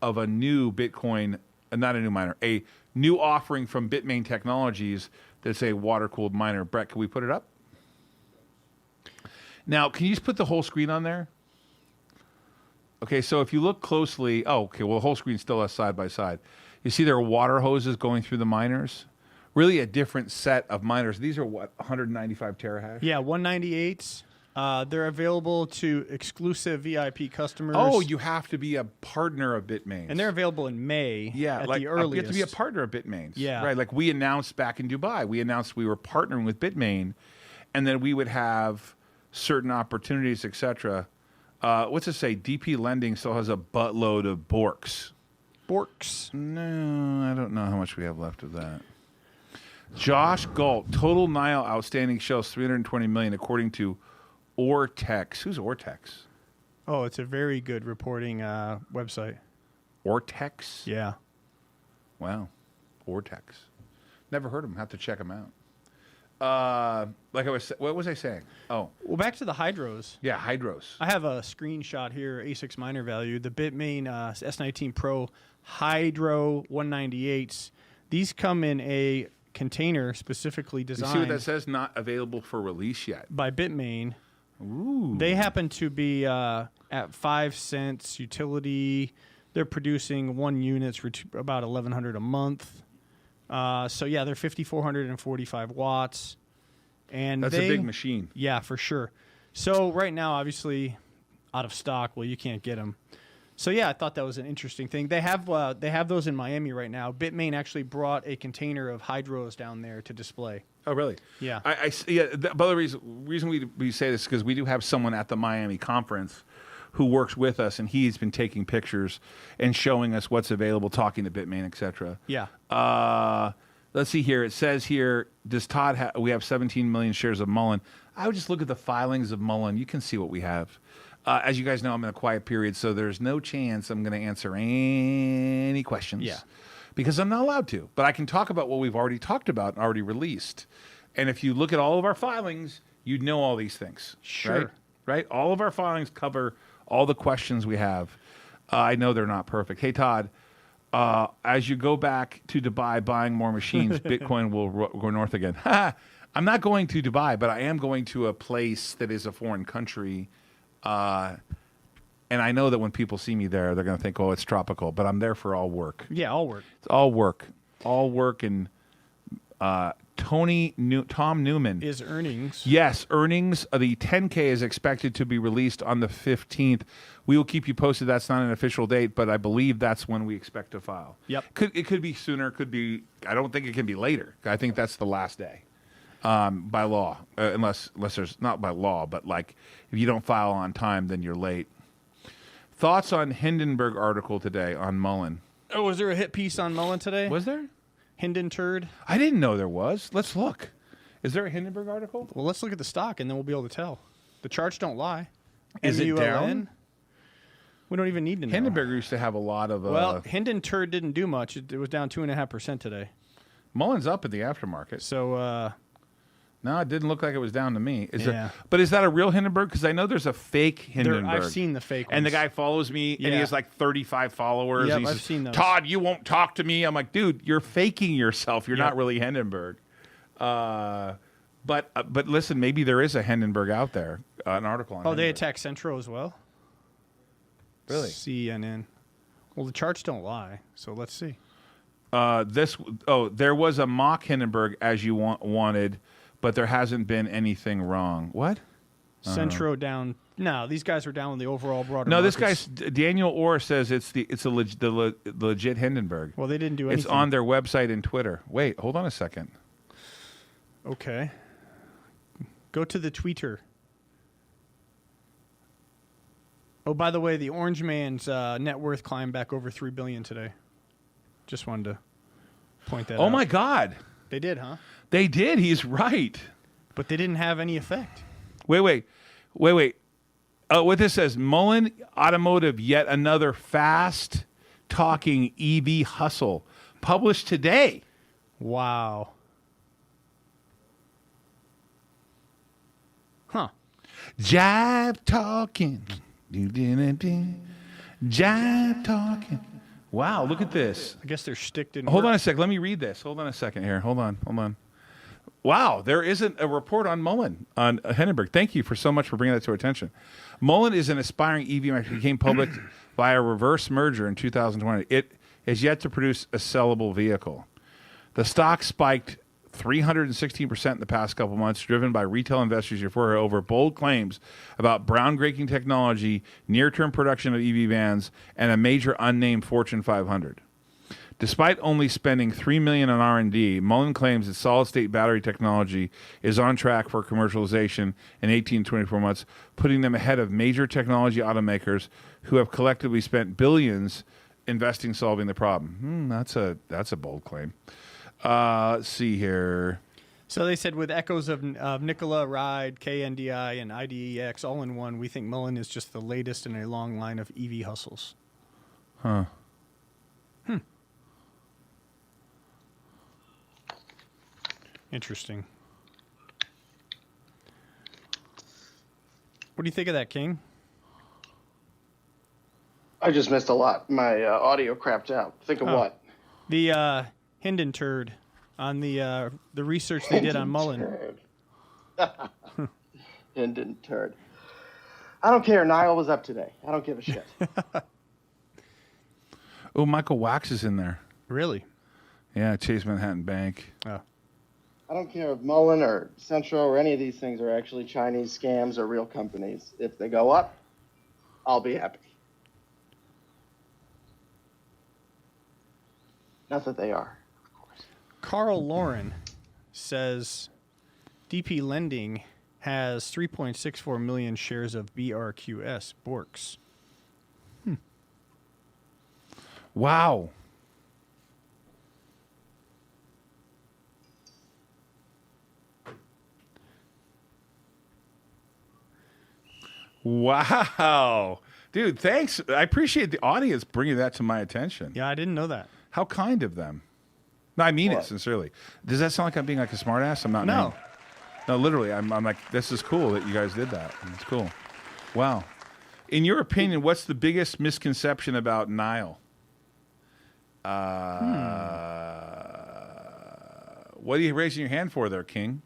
of a new Bitcoin, not a new miner, a new offering from Bitmain Technologies that's a water-cooled miner. Brett, can we put it up? Now, can you just put the whole screen on there? Okay, so if you look closely, well, the whole screen's still us side by side. You see there are water hoses going through the miners? Really a different set of miners. These are what, 195 terahash? Yeah, 198s. They're available to exclusive VIP customers. Oh, you have to be a partner of Bitmain. And they're available in May at the earliest. You have to be a partner of Bitmain. Yeah. Right, like we announced back in Dubai. We announced we were partnering with Bitmain, and then we would have certain opportunities, etc. What's it say? DP Lending still has a buttload of Borks. Borks? No, I don't know how much we have left of that. Josh Galt, total Nile outstanding shells, 320 million, according to Ortex. Who's Ortex? Oh, it's a very good reporting website. Ortex? Yeah. Wow. Ortex. Never heard of them. Have to check them out. What was I saying? Oh. Well, back to the hydros. Yeah, hydros. I have a screenshot here, ASICs miner value. The Bitmain S19 Pro Hydro 198s. These come in a container specifically designed. You see what that says? Not available for release yet. By Bitmain. Ooh. They happen to be at 5 cents utility. They're producing 1 unit for about 1,100 a month. So yeah, they're 5,445 watts, and that's a big machine. Yeah, for sure. So right now, obviously, out of stock. Well, you can't get them. So yeah, I thought that was an interesting thing. They have those in Miami right now. Bitmain actually brought a container of hydros down there to display. Oh, really? Yeah. But the reason we say this is because we do have someone at the Miami conference who works with us, and he's been taking pictures and showing us what's available, talking to Bitmain, etc. Yeah. Let's see here. It says here, does Todd we have 17 million shares of Mullen. I would just look at the filings of Mullen. You can see what we have. As you guys know, I'm in a quiet period, so there's no chance I'm going to answer any questions. Yeah. because I'm not allowed to. But I can talk about what we've already talked about and already released. And if you look at all of our filings, you'd know all these things. Sure. Right? All of our filings cover all the questions we have. I know they're not perfect. Hey, Todd, as you go back to Dubai buying more machines, Bitcoin will go north again. I'm not going to Dubai, but I am going to a place that is a foreign country. And I know that when people see me there, they're going to think, oh, it's tropical. But I'm there for all work. Yeah, all work. It's all work. All work. And Tom Newman. Is earnings. Yes, earnings. The 10K is expected to be released on the 15th. We will keep you posted. That's not an official date, but I believe that's when we expect to file. Yep. It could be sooner. Could be. I don't think it can be later. I think that's the last day. By law, unless there's not by law, but like if you don't file on time, then you're late. Thoughts on Hindenburg article today on Mullen? Oh, was there a hit piece on Mullen today? Was there? Hinden turd? I didn't know there was. Let's look. Is there a Hindenburg article? Well, let's look at the stock, and then we'll be able to tell. The charts don't lie. Is it MULN? down? We don't even need to know. Hindenburg used to have a lot of... well, Hinden turd didn't do much. It was down 2.5% today. Mullen's up in the aftermarket. So... no, it didn't look like it was down to me. Yeah. But is that a real Hindenburg? Because I know there's a fake Hindenburg. I've seen the fake ones. And the guy follows me, and he Yeah. has like 35 followers. Yep, and he I've says, seen those. Todd, you won't talk to me. I'm like, dude, you're faking yourself. You're Yep. not really Hindenburg. But listen, maybe there is a Hindenburg out there. An article on Oh, they Hindenburg. attack Centro as well? Really? CNN. Well, the charts don't lie, so let's see. There was a mock Hindenburg as you wanted, but there hasn't been anything wrong. What? Centro down. No, these guys are down in the overall broader No, this markets. guy's Daniel Orr says it's the legit Hindenburg. Well, they didn't do anything. It's on their website and Twitter. Wait, hold on a second. Okay. Go to the tweeter. Oh, by the way, the Orange Man's net worth climbed back over $3 billion today. Just wanted to point that out. Oh my God. They did, huh? They did. He's right. But they didn't have any effect. Wait. What this says, Mullen Automotive, yet another fast-talking EV hustle, published today. Wow. Huh. Jive talking. Jive talking. Wow, look at this. I guess their shtick didn't Hold work. on a sec. Let me read this. Hold on a second here. Hold on. Wow, there isn't a report on Mullen, on Hindenburg. Thank you so much for bringing that to our attention. Mullen is an aspiring EV maker. Became public via a reverse merger in 2020. It is yet to produce a sellable vehicle. The stock spiked 316% in the past couple months, driven by retail investors euphoria over bold claims about groundbreaking technology, near-term production of EV vans, and a major unnamed Fortune 500. Despite only spending $3 million on R&D, Mullen claims its solid-state battery technology is on track for commercialization in 18 to 24 months, putting them ahead of major technology automakers who have collectively spent billions investing solving the problem. That's a bold claim. Let's see here. So they said with echoes of Nikola, Ride, KNDI, and IDEX all in one, we think Mullen is just the latest in a long line of EV hustles. Huh. Interesting. What do you think of that, King? I just missed a lot. My audio crapped out. Think of what? The Hinden turd on the research they did on Mullen. Hinden turd. I don't care. Niall was up today. I don't give a shit. Oh, Michael Wax is in there. Really? Yeah, Chase Manhattan Bank. Oh. I don't care if Mullen or Centro or any of these things are actually Chinese scams or real companies. If they go up, I'll be happy. Not that they are, of course. Carl Lauren says DP Lending has 3.64 million shares of BRQS, Borks. Wow. Wow. Dude, thanks. I appreciate the audience bringing that to my attention. Yeah, I didn't know that. How kind of them. No, I mean it sincerely. Does that sound like I'm being like a smartass? I'm not. No. No, literally. I'm like, this is cool that you guys did that. It's cool. Wow. In your opinion, what's the biggest misconception about Nile? What are you raising your hand for there, King?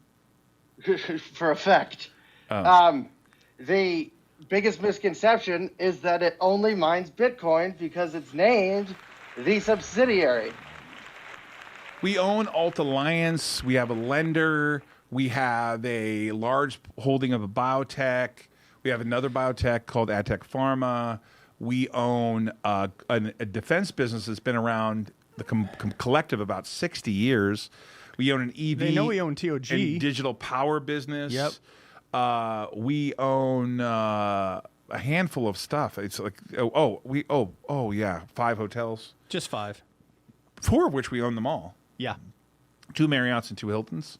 For effect. Oh. The biggest misconception is that it only mines Bitcoin because it's named the subsidiary. We own Alt Alliance. We have a lender. We have a large holding of a biotech. We have another biotech called Adtech Pharma. We own a defense business that's been around the collective about 60 years. We own an EV. They know we own TOG. And digital power business. Yep. We own a handful of stuff. It's like, yeah, 5 hotels. Just 5. 4 of which we own them all. Yeah. 2 Marriotts and 2 Hiltons.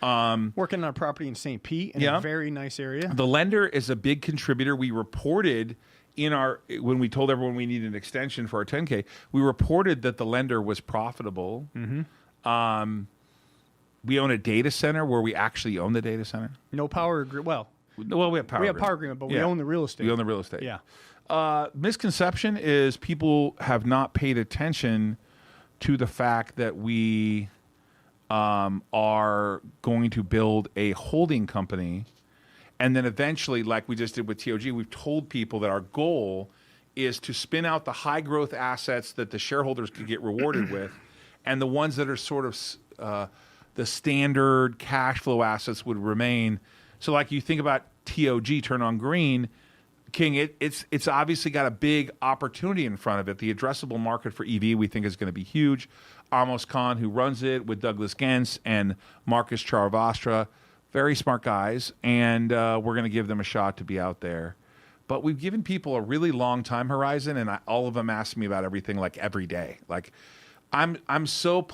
Working on a property in St. Pete in a very nice area. The lender is a big contributor. We reported when we told everyone we needed an extension for our 10K, we reported that the lender was profitable. Mm-hmm. We own a data center where we actually own the data center. No power agreement. Well, we have power. We have power agreement, but we own the real estate. We own the real estate. Yeah. Misconception is people have not paid attention to the fact that we are going to build a holding company. And then eventually, like we just did with TOG, we've told people that our goal is to spin out the high growth assets that the shareholders could get rewarded with, and the ones that are sort of the standard cash flow assets would remain. So like you think about TOG, Turn on Green, King, it's obviously got a big opportunity in front of it. The addressable market for EV we think is going to be huge. Amos Khan, who runs it, with Douglas Gens and Marcus Charvastra, very smart guys, and we're going to give them a shot to be out there. But we've given people a really long time horizon, and all of them ask me about everything like every day. Like, I'm so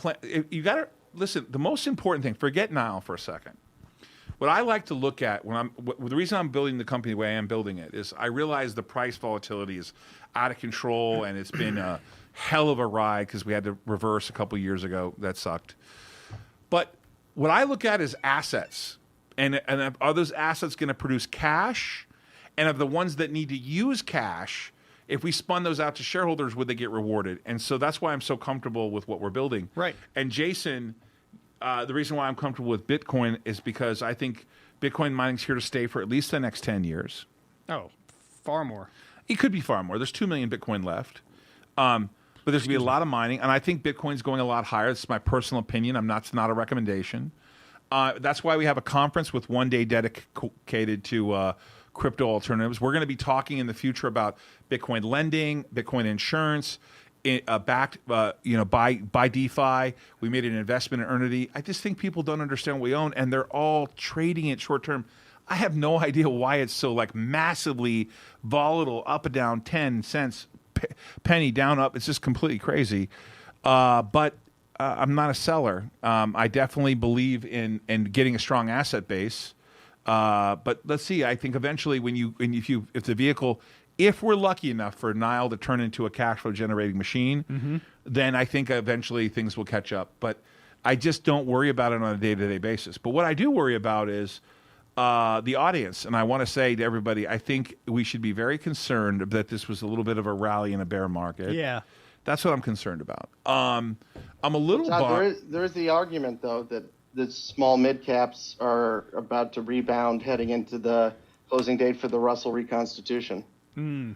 you got to listen. The most important thing, forget Nile for a second. What I like to look at the reason I'm building the company the way I am building it is I realize the price volatility is out of control, and it's been a hell of a ride because we had to reverse a couple years ago. That sucked. But what I look at is assets. And are those assets going to produce cash? And of the ones that need to use cash, if we spun those out to shareholders, would they get rewarded? And so that's why I'm so comfortable with what we're building. Right. And Jason, the reason why I'm comfortable with Bitcoin is because I think Bitcoin mining's here to stay for at least the next 10 years. Oh, far more. It could be far more. There's 2 million Bitcoin left. But there's going to be a lot of mining. And I think Bitcoin's going a lot higher. This is my personal opinion. It's not a recommendation. That's why we have a conference with one day dedicated to crypto alternatives. We're going to be talking in the future about Bitcoin lending, Bitcoin insurance, backed by DeFi. We made an investment in Earnity. I just think people don't understand what we own, and they're all trading it short term. I have no idea why it's so like massively volatile, up and down, 10 cents, penny down, up. It's just completely crazy. But I'm not a seller. I definitely believe in getting a strong asset base. But let's see. I think eventually, if we're lucky enough for Nile to turn into a cash flow generating machine, then I think eventually things will catch up. But I just don't worry about it on a day-to-day basis. But what I do worry about is the audience. And I want to say to everybody, I think we should be very concerned that this was a little bit of a rally in a bear market. Yeah. That's what I'm concerned about. I'm a little there is the argument, though, that the small mid caps are about to rebound heading into the closing date for the Russell reconstitution. I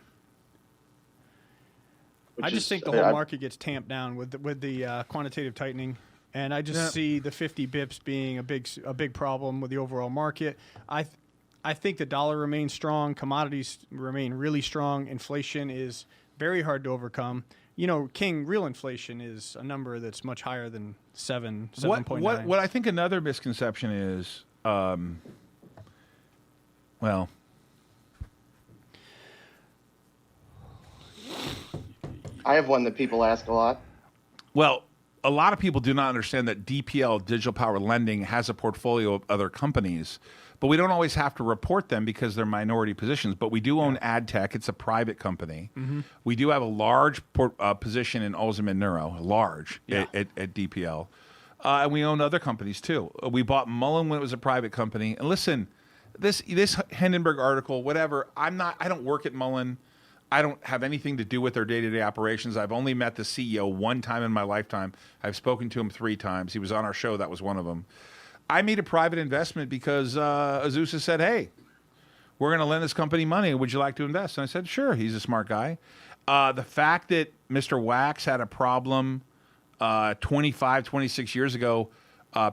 just think the whole market gets tamped down with the quantitative tightening, and I just see the 50 bips being a big problem with the overall market. I think the dollar remains strong, commodities remain really strong, inflation is very hard to overcome. You know, King, real inflation is a number that's much higher than 7.9. What I think another misconception is, well, I have one that people ask a lot. Well, a lot of people do not understand that DPL, Digital Power Lending, has a portfolio of other companies, but we don't always have to report them because they're minority positions. But we do own AdTech. It's a private company. We do have a large position in Alzheimer's Neuro, large at DPL. And we own other companies too. We bought Mullen when it was a private company. And listen, this Hindenburg article, whatever, I don't work at Mullen. I don't have anything to do with their day-to-day operations. I've only met the CEO one time in my lifetime. I've spoken to him 3 times. He was on our show. That was one of them. I made a private investment because Azusa said, hey, we're going to lend this company money. Would you like to invest? And I said, sure. He's a smart guy. The fact that Mr. Wax had a problem 25, 26 years ago,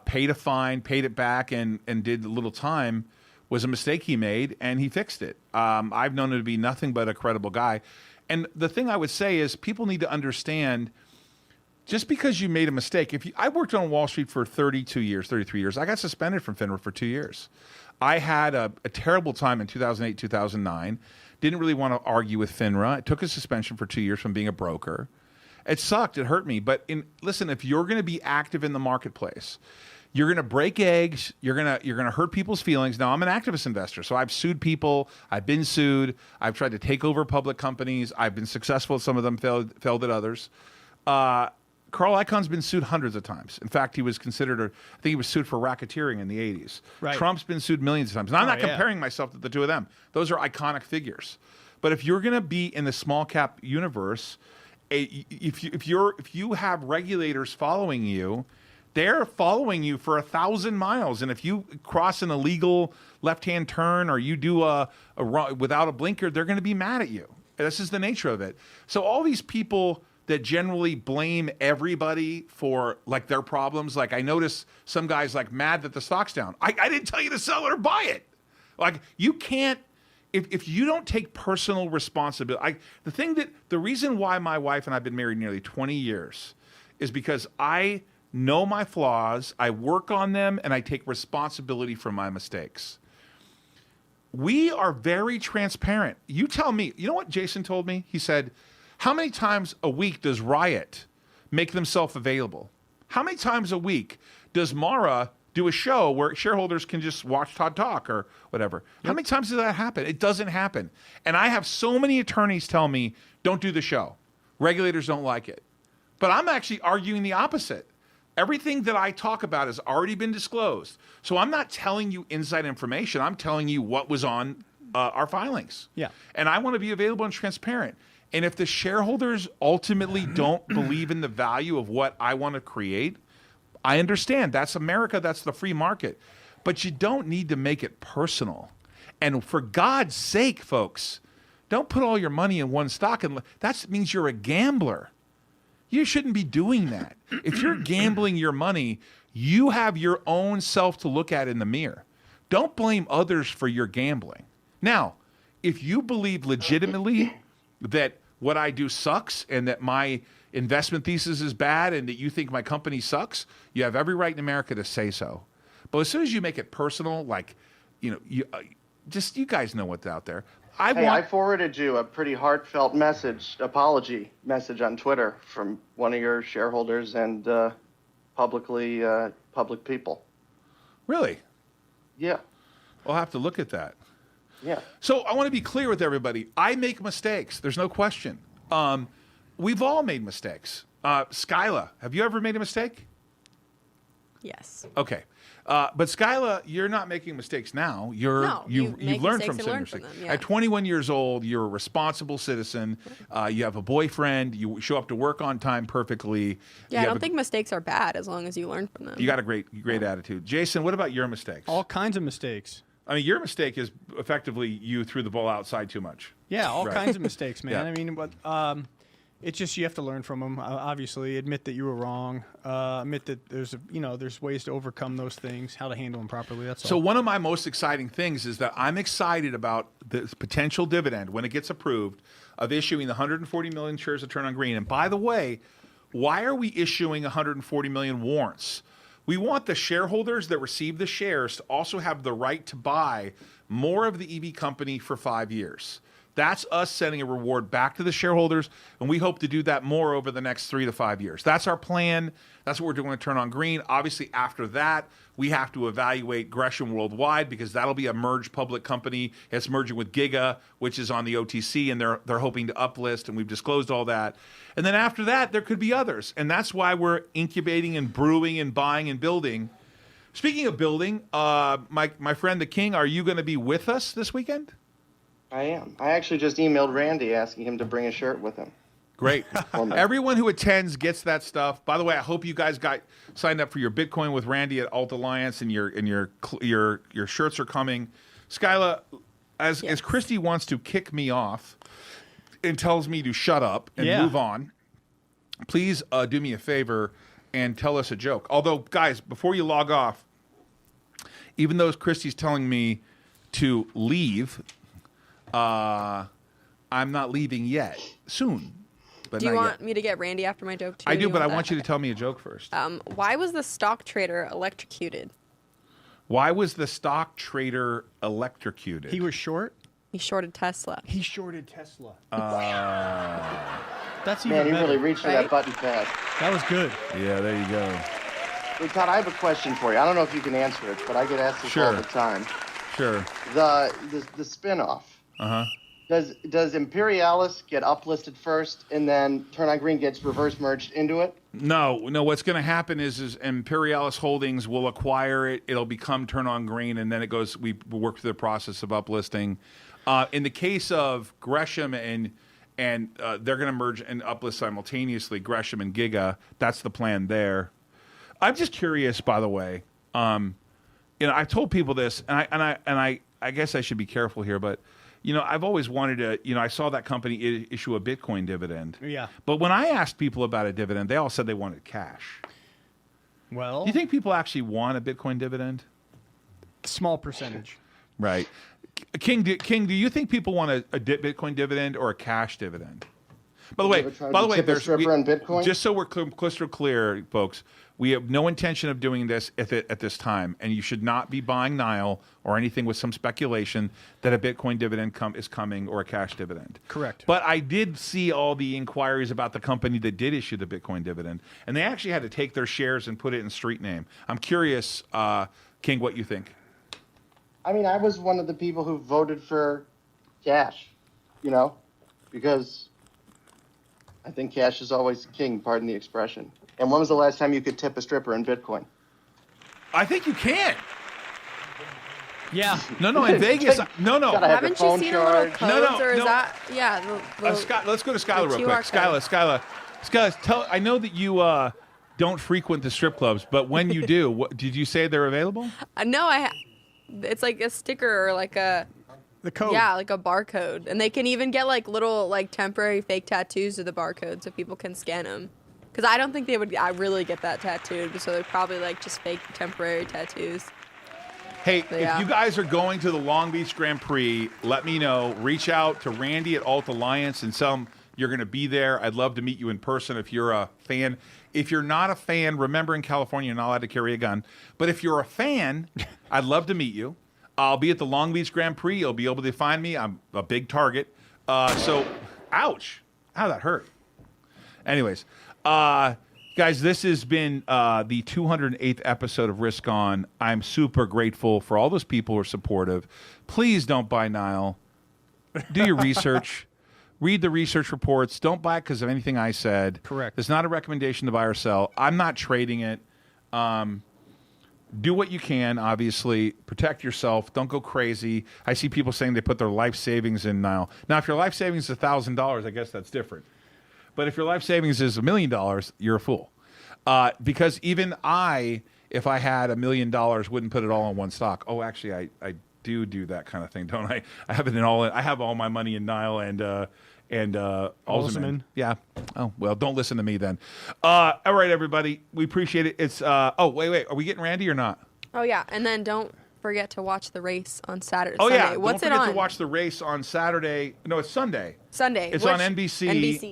paid a fine, paid it back, and did a little time was a mistake he made, and he fixed it. I've known him to be nothing but a credible guy. And the thing I would say is people need to understand, just because you made a mistake, I worked on Wall Street for 33 years. I got suspended from FINRA for 2 years. I had a terrible time in 2008, 2009. Didn't really want to argue with FINRA. I took a suspension for 2 years from being a broker. It sucked. It hurt me. But listen, if you're going to be active in the marketplace, you're going to break eggs. You're going to hurt people's feelings. Now, I'm an activist investor, so I've sued people. I've been sued. I've tried to take over public companies. I've been successful at some of them, failed at others. Carl Icahn's been sued hundreds of times. In fact, he was considered, I think he was sued for racketeering in the 80s. Right. Trump's been sued millions of times. Now, I'm not comparing myself to the two of them. Those are iconic figures. But if you're going to be in the small cap universe, if you have regulators following you, they're following you for 1,000 miles. And if you cross an illegal left-hand turn or you do without a blinker, they're going to be mad at you. This is the nature of it. So all these people that generally blame everybody for like their problems, like I notice some guys like mad that the stock's down. I didn't tell you to sell it or buy it. Like you can't, if you don't take personal responsibility, the reason why my wife and I've been married nearly 20 years is because I know my flaws, I work on them, and I take responsibility for my mistakes. We are very transparent. You tell me, you know what Jason told me? He said, how many times a week does Riot make themselves available? How many times a week does Mara do a show where shareholders can just watch Todd talk or whatever? Yep. How many times does that happen? It doesn't happen. And I have so many attorneys tell me, don't do the show. Regulators don't like it. But I'm actually arguing the opposite. Everything that I talk about has already been disclosed. So I'm not telling you inside information. I'm telling you what was on our filings. Yeah. And I want to be available and transparent. And if the shareholders ultimately don't believe in the value of what I want to create, I understand. That's America. That's the free market. But you don't need to make it personal. And for God's sake, folks, don't put all your money in one stock. And that means you're a gambler. You shouldn't be doing that. If you're gambling your money, you have your own self to look at in the mirror. Don't blame others for your gambling. Now, if you believe legitimately that what I do sucks and that my investment thesis is bad and that you think my company sucks, you have every right in America to say so. But as soon as you make it personal, like, you guys know what's out there. I forwarded you a pretty heartfelt apology message on Twitter from one of your shareholders and public people. Really? Yeah. I'll have to look at that. Yeah. So I want to be clear with everybody. I make mistakes. There's no question. We've all made mistakes. Skyla, have you ever made a mistake? Yes. Okay. But Skyla, you're not making mistakes now. You've learned from some mistakes. At 21 years old, you're a responsible citizen. You have a boyfriend. You show up to work on time perfectly. Yeah, I don't think mistakes are bad as long as you learn from them. You got a great attitude. Jason, what about your mistakes? All kinds of mistakes. I mean, your mistake is effectively you threw the ball outside too much. Yeah, all kinds of mistakes, man. Yeah. I mean, but it's just you have to learn from them. Obviously, admit that you were wrong. Admit that there's ways to overcome those things, how to handle them properly. That's all. So one of my most exciting things is that I'm excited about the potential dividend when it gets approved of issuing the 140 million shares of Turn on Green. And by the way, why are we issuing 140 million warrants? We want the shareholders that receive the shares to also have the right to buy more of the EV company for 5 years. That's us sending a reward back to the shareholders, and we hope to do that more over the next 3 to 5 years. That's our plan. That's what we're doing to Turn on Green. Obviously, after that, we have to evaluate Gresham Worldwide because that'll be a merged public company. It's merging with Giga, which is on the OTC, and they're hoping to uplist, and we've disclosed all that. And then after that, there could be others, and that's why we're incubating and brewing and buying and building. Speaking of building, my friend the King, are you going to be with us this weekend? I am. I actually just emailed Randy asking him to bring a shirt with him. Great. Everyone who attends gets that stuff. By the way, I hope you guys got signed up for your Bitcoin with Randy at Alt Alliance, and your shirts are coming. Skyla, as Christy wants to kick me off and tells me to shut up and move on, please do me a favor and tell us a joke. Although, guys, before you log off, even though Christy's telling me to leave, I'm not leaving yet. Soon. But do you want me to get Randy after my joke too? I do, but I want you to tell me a joke first. Why was the stock trader electrocuted? Why was the stock trader electrocuted? He was short? He shorted Tesla. He shorted Tesla. That's even better. Man, you really reached for that button fast. That was good. Yeah, there you go. Hey, Todd, I have a question for you. I don't know if you can answer it, but I get asked this all the time. Sure. The spinoff. Uh-huh. Does Imperialis get uplisted first, and then Turn on Green gets reverse merged into it? No. What's going to happen is Imperialis Holdings will acquire it. It'll become Turn on Green, and then it goes. We work through the process of uplisting. In the case of Gresham and they're going to merge and uplist simultaneously, Gresham and Giga. That's the plan there. I'm just curious, by the way. I've told people this, and I guess I should be careful here, but. I've always wanted to, I saw that company issue a Bitcoin dividend. Yeah. But when I asked people about a dividend, they all said they wanted cash. Well. Do you think people actually want a Bitcoin dividend? Small percentage. Right. King, do you think people want a Bitcoin dividend or a cash dividend? By the way, Bitcoin? Just so we're crystal clear, folks, we have no intention of doing this at this time, and you should not be buying Nile or anything with some speculation that a Bitcoin dividend is coming or a cash dividend. Correct. But I did see all the inquiries about the company that did issue the Bitcoin dividend, and they actually had to take their shares and put it in street name. I'm curious, King, what you think. I mean, I was one of the people who voted for cash, because I think cash is always king, pardon the expression. And when was the last time you could tip a stripper in Bitcoin? I think you can. Yeah. No, in Vegas. No. Haven't you seen a little codes, or is that? Yeah. Let's go to Skylar real quick. Skylar, I know that you don't frequent the strip clubs, but when you do, did you say they're available? No, it's like a sticker or like a. The code. Yeah, like a barcode. And they can even get like little like temporary fake tattoos of the barcode so people can scan them. Because I don't think they would really get that tattooed, so they're probably like just fake temporary tattoos. Hey, if you guys are going to the Long Beach Grand Prix, let me know. Reach out to Randy at Alt Alliance and tell him you're going to be there. I'd love to meet you in person if you're a fan. If you're not a fan, remember in California you're not allowed to carry a gun. But if you're a fan, I'd love to meet you. I'll be at the Long Beach Grand Prix. You'll be able to find me. I'm a big target. Ouch. How that hurt. Anyways, guys, this has been the 208th episode of Risk On. I'm super grateful for all those people who are supportive. Please don't buy Nile. Do your research. Read the research reports. Don't buy it because of anything I said. Correct. It's not a recommendation to buy or sell. I'm not trading it. Do what you can, obviously. Protect yourself. Don't go crazy. I see people saying they put their life savings in Nile. Now, if your life savings is $1,000, I guess that's different. But if your life savings is $1 million, you're a fool. Because even if I had $1 million, wouldn't put it all in one stock. Oh, actually, I do that kind of thing, don't I? I have it in all. I have all my money in Nile and Alzheimer's. Yeah. Oh, well, don't listen to me then. All right, everybody. We appreciate it. It's wait. Are we getting Randy or not? Oh yeah, and then don't forget to watch the race on Saturday. Oh Sunday. yeah, What's don't it forget on? to watch the race on Saturday. No, it's Sunday. It's on NBC.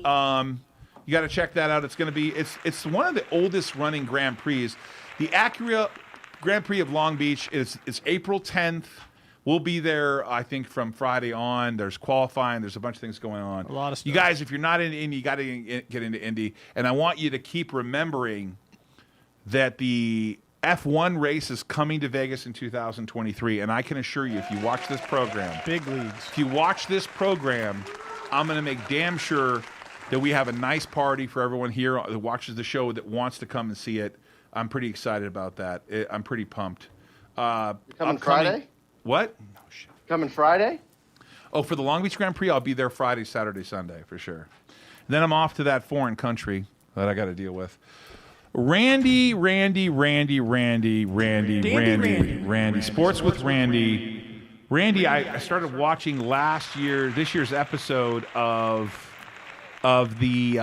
You got to check that out. It's going to be it's one of the oldest running Grand Prix. The Acura Grand Prix of Long Beach is April 10th. We'll be there, I think, from Friday on. There's qualifying. There's a bunch of things going on. A lot of stuff. You guys, if you're not in Indy, you got to get into Indy. And I want you to keep remembering that the F1 race is coming to Vegas in 2023. And I can assure you, if you watch this program, Big leagues. if you watch this program, I'm going to make damn sure that we have a nice party for everyone here that watches the show that wants to come and see it. I'm pretty excited about that. I'm pretty pumped. Coming Friday? What? Coming Friday? Oh, for the Long Beach Grand Prix, I'll be there Friday, Saturday, Sunday for sure. Then I'm off to that foreign country that I got to deal with. Randy. Sports with Randy. Randy, I started watching this year's episode of the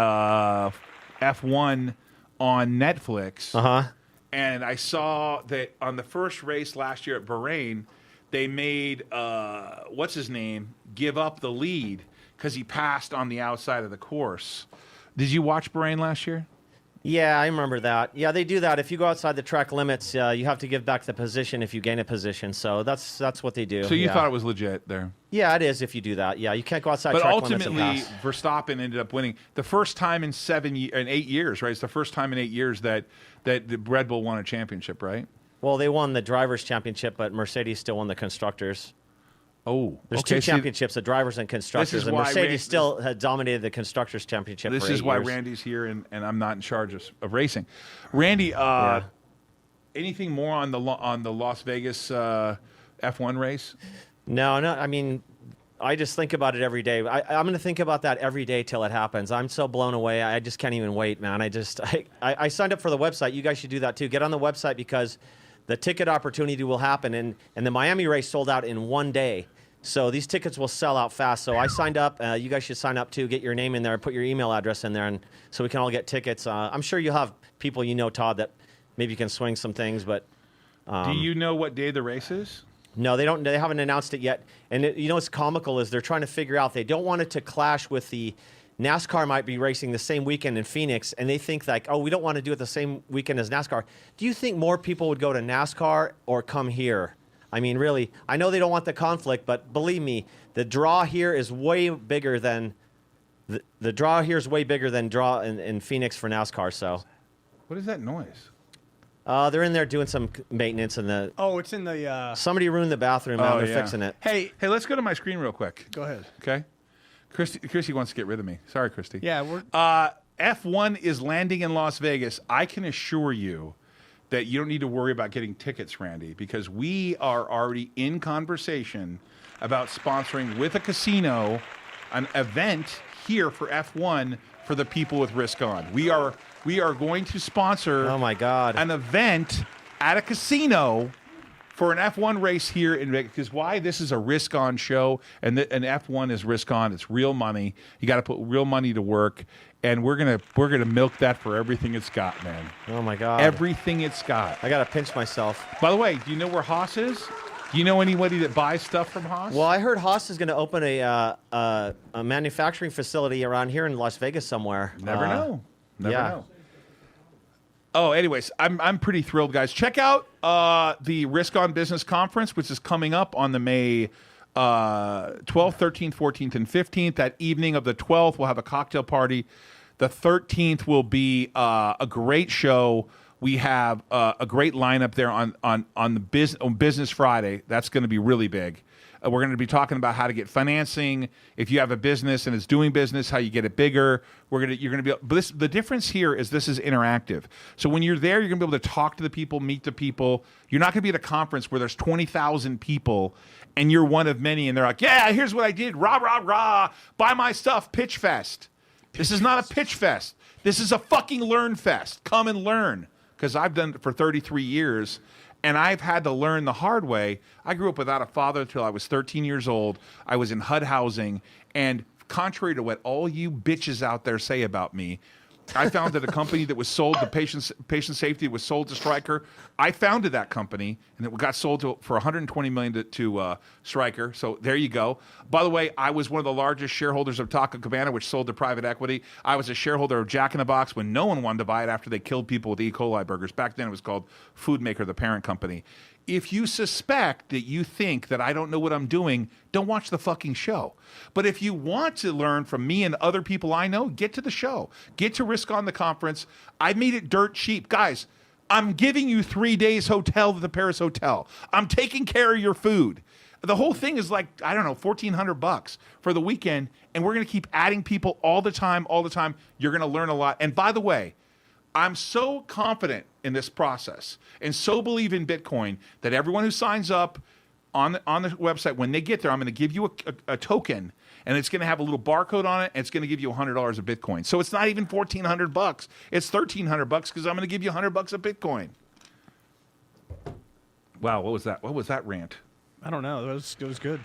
F1 on Netflix. And I saw that on the first race last year at Bahrain, they made what's his name give up the lead because he passed on the outside of the course. Did you watch Bahrain last year? Yeah, I remember that. Yeah, they do that. If you go outside the track limits, you have to give back the position if you gain a position. So that's what they do. So you thought it was legit there? Yeah, it is if you do that. Yeah, you can't go outside track limits and pass. But ultimately, Verstappen ended up winning the first time in 8 years, right? It's the first time in 8 years that the Red Bull won a championship, right? Well, they won the Drivers' Championship, but Mercedes still won the Constructors. Oh, there's two championships, the Drivers and Constructors, and Mercedes still had dominated the Constructors' Championship. This for 8 is why years. Randy's here, and I'm not in charge of racing. Randy, anything more on the Las Vegas F1 race? No. I mean, I just think about it every day. I'm going to think about that every day till it happens. I'm so blown away. I just can't even wait, man. I signed up for the website. You guys should do that too. Get on the website because the ticket opportunity will happen. And the Miami race sold out in 1 day. So these tickets will sell out fast. So I signed up. You guys should sign up too. Get your name in there. Put your email address in there, and so we can all get tickets. I'm sure you'll have people you know, Todd, that maybe you can swing some things. But do you know what day the race is? No, they don't. They haven't announced it yet. And you know what's comical is they're trying to figure out. They don't want it to clash with the NASCAR might be racing the same weekend in Phoenix, and they think like, oh, we don't want to do it the same weekend as NASCAR. Do you think more people would go to NASCAR or come here? I mean, really, I know they don't want the conflict, but believe me, the draw here is way bigger than the draw here is way bigger than draw in Phoenix for NASCAR. So, what is that noise? They're in there doing some maintenance in the. Oh, it's in the. Somebody ruined the bathroom. Now they're fixing it. Hey, let's go to my screen real quick. Go ahead. Okay. Christy wants to get rid of me. Sorry, Christy. Yeah, we're. F1 is landing in Las Vegas. I can assure you that you don't need to worry about getting tickets, Randy, because we are already in conversation about sponsoring with a casino an event here for F1 for the people with Risk On. We are going to sponsor oh my God, an event at a casino for an F1 race here in Vegas. Because why? This is a Risk On show, and F1 is Risk On. It's real money. You got to put real money to work, and we're gonna milk that for everything it's got, man. Oh my God, everything it's got. I gotta pinch myself. By the way, do you know where Haas is? Do you know anybody that buys stuff from Haas? Well, I heard Haas is going to open a manufacturing facility around here in Las Vegas somewhere. Never know. Never know. Oh, anyways, I'm pretty thrilled, guys. Check out the Risk On Business Conference, which is coming up on the May 12th, 13th, 14th, and 15th. That evening of the 12th, we'll have a cocktail party. The 13th will be a great show. We have a great lineup there on the Business Friday. That's going to be really big. We're going to be talking about how to get financing. If you have a business and it's doing business, how you get it bigger. You're going to be. But the difference here is this is interactive. So when you're there, you're going to be able to talk to the people, meet the people. You're not going to be at a conference where there's 20,000 people and you're one of many, and they're like, "Yeah, here's what I did. Rah rah rah. Buy my stuff. Pitch fest." This is not a pitch fest. This is a fucking learn fest. Come and learn, because I've done it for 33 years. And I've had to learn the hard way. I grew up without a father until I was 13 years old. I was in HUD housing. And contrary to what all you bitches out there say about me, I founded a company that was sold to patient safety, was sold to Stryker. I founded that company, and it got sold for $120 million to Stryker. So there you go. By the way, I was one of the largest shareholders of Taco Cabana, which sold to private equity. I was a shareholder of Jack in the Box when no one wanted to buy it after they killed people with E. coli burgers. Back then, it was called Food Maker, the parent company. If you suspect that you think that I don't know what I'm doing, don't watch the fucking show. But if you want to learn from me and other people I know, get to the show. Get to Risk On the Conference. I made it dirt cheap. Guys, I'm giving you 3 days hotel at the Paris Hotel. I'm taking care of your food. The whole thing is like, I don't know, $1,400 for the weekend, and we're going to keep adding people all the time. You're going to learn a lot. And by the way, I'm so confident in this process and so believe in Bitcoin that everyone who signs up on the website, when they get there, I'm going to give you a token, and it's going to have a little barcode on it, and it's going to give you $100 of Bitcoin. So it's not even $1,400. It's $1,300 because I'm going to give you $100 of Bitcoin. Wow, what was that? What was that rant? I don't know. It was good.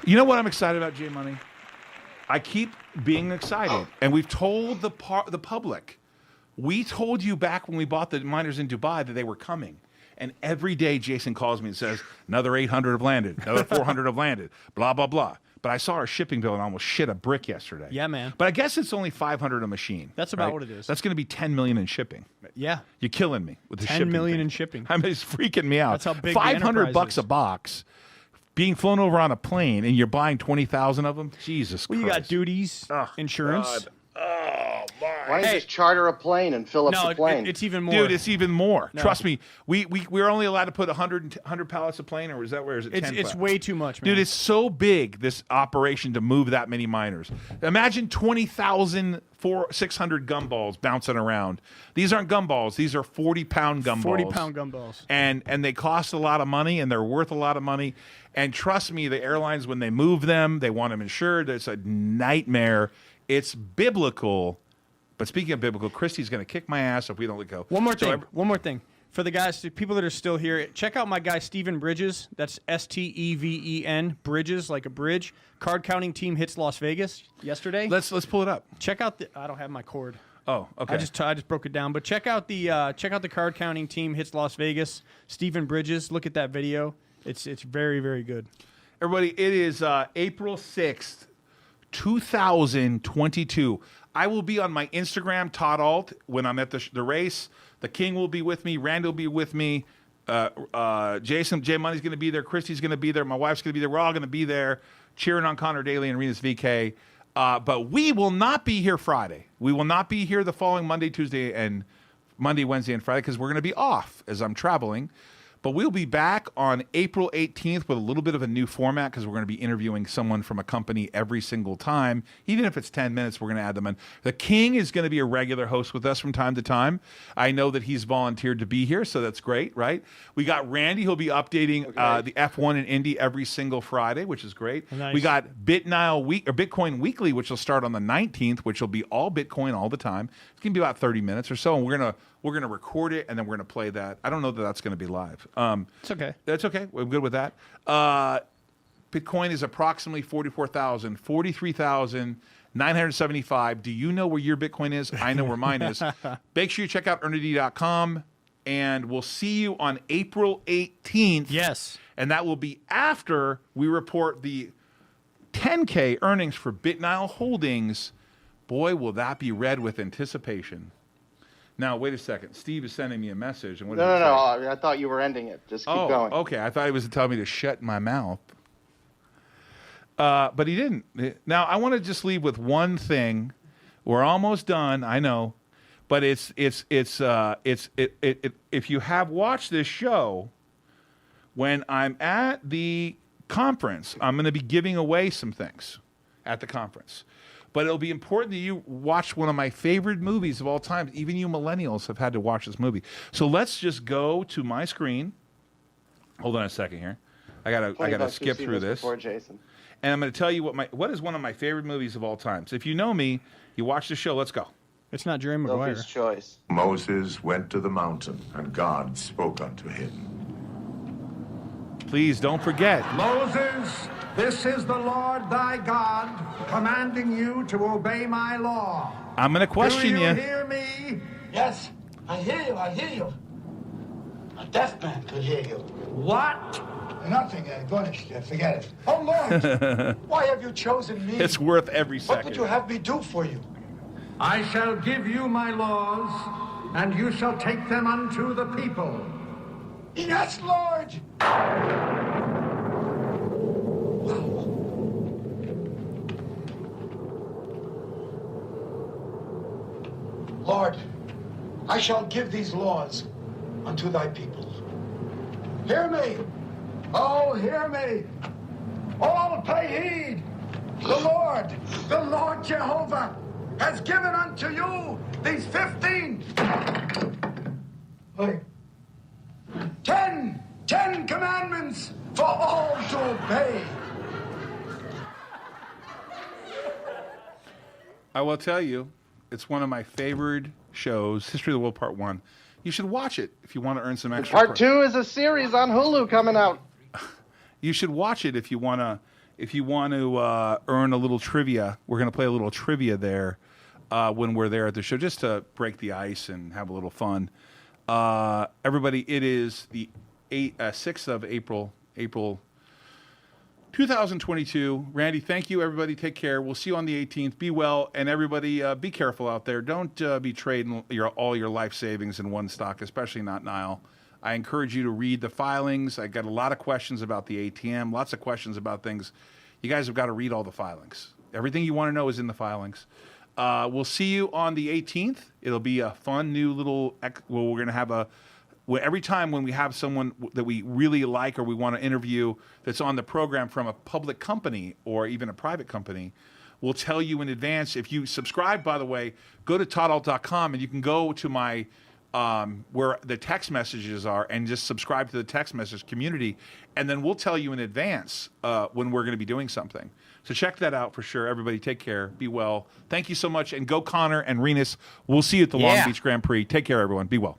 You know what I'm excited about, J Money? I keep being excited, and we've told the public. We told you back when we bought the miners in Dubai that they were coming. And every day Jason calls me and says, another 800 have landed, another 400 have landed, blah, blah, blah. But I saw our shipping bill and almost shit a brick yesterday. Yeah, man. But I guess it's only 500 a machine. That's about what it is. That's going to be 10 million in shipping. Yeah. You're killing me with the 10 shipping million thing. in shipping. I mean, it's freaking me out. That's how big the $500 enterprise a is. box, being flown over on a plane, and you're buying 20,000 of them? Jesus Well, Christ. you got duties, insurance. God. Oh, my. Why don't you just charter a plane and fill up No, the plane? it's even more. Dude, it's even more. No. Trust me. We're only allowed to put 100 pallets of plane, or is that where is it? 10 It's pallets? way too much, man. Dude, it's so big, this operation, to move that many miners. Imagine 20,000 600 gumballs bouncing around. These aren't gumballs. These are 40-pound gumballs. 40-pound gumballs. And they cost a lot of money, and they're worth a lot of money. And trust me, the airlines, when they move them, they want them insured. It's a nightmare. It's biblical. But speaking of biblical, Christy's going to kick my ass if we don't let go. One more thing. For the guys, the people that are still here, check out my guy Steven Bridges. That's Steven Bridges, like a bridge. Card counting team hits Las Vegas yesterday. Let's pull it up. Check out the. I don't have my cord. Oh, okay. I just broke it down. But check out the card counting team hits Las Vegas. Steven Bridges. Look at that video. It's very, very good. Everybody, it is April 6th, 2022. I will be on my Instagram, Todd Ault, when I'm at the race. The King will be with me. Randy will be with me. Jason, J Money's going to be there. Christy's going to be there. My wife's going to be there. We're all going to be there cheering on Connor Daly and Arenas VK. But we will not be here Friday. We will not be here the following Monday, Tuesday, and Monday, Wednesday, and Friday because we're going to be off as I'm traveling. But we'll be back on April 18th with a little bit of a new format because we're going to be interviewing someone from a company every single time. Even if it's 10 minutes, we're going to add them in. The King is going to be a regular host with us from time to time. I know that he's volunteered to be here, so that's great, right? We got Randy. He'll be updating the F1 and Indy every single Friday, which is great. Nice. We got Bitcoin Weekly, which will start on the 19th, which will be all Bitcoin all the time. It's going to be about 30 minutes or so, and we're going to record it, and then we're going to play that. I don't know that that's going to be live. It's okay. That's okay. We're good with that. Bitcoin is approximately 43,975. Do you know where your Bitcoin is? I know where mine is. Make sure you check out earnedy.com, and we'll see you on April 18th. Yes. And that will be after we report the 10K earnings for BitNile Holdings. Boy, will that be read with anticipation. Now, wait a second. Steve is sending me a message. And what No. I thought you were ending it. Just keep going. Okay. I thought he was telling me to shut my mouth. But he didn't. Now, I want to just leave with one thing. We're almost done. I know. But if you have watched this show, when I'm at the conference, I'm going to be giving away some things at the conference. But it'll be important that you watch one of my favorite movies of all time. Even you millennials have had to watch this movie. So let's just go to my screen. Hold on a second here. I gotta skip through this. Before Jason. And I'm going to tell you what is one of my favorite movies of all time. So if you know me, you watch the show. Let's go. It's not Jerry Maguire. Sophie's Choice. Moses went to the mountain, and God spoke unto him. Please don't forget. Moses, this is the Lord thy God, commanding you to obey my law. I'm going to question Do you. you hear me? Yes, I hear you. A deaf man could hear you. What? Nothing, Gonish, forget it. Oh, Lord, why have you chosen me? It's worth every What would second. you have me do for you? I shall give you my laws, and you shall take them unto the people. Yes, Lord! Lord, I shall give these laws unto thy people. Hear me! Oh, hear me! All pay heed! The Lord Jehovah, has given unto you these 15, 10 commandments for all to obey. I will tell you, it's one of my favorite shows, History of the World Part 1. You should watch it if you want to earn some extra. Part 2 is a series on Hulu coming out. You should watch it if you want to. If you want to earn a little trivia, we're going to play a little trivia there when we're there at the show, just to break the ice and have a little fun. Everybody, it is the 6th of April, 2022. Randy, thank you. Everybody, take care. We'll see you on the 18th. Be well, and everybody, be careful out there. Don't be trading all your life savings in one stock, especially not Nile. I encourage you to read the filings. I got a lot of questions about the ATM, lots of questions about things. You guys have got to read all the filings. Everything you want to know is in the filings. We'll see you on the 18th. It'll be a fun new little, we're going to have every time when we have someone that we really like or we want to interview that's on the program from a public company or even a private company, we'll tell you in advance. If you subscribe, by the way, go to toddault.com and you can go to my where the text messages are and just subscribe to the text message community, and then we'll tell you in advance when we're going to be doing something. So check that out for sure. Everybody, take care. Be well. Thank you so much, and go Connor and Renus. We'll see you at the Long Beach Grand Prix. Take care, everyone. Be well.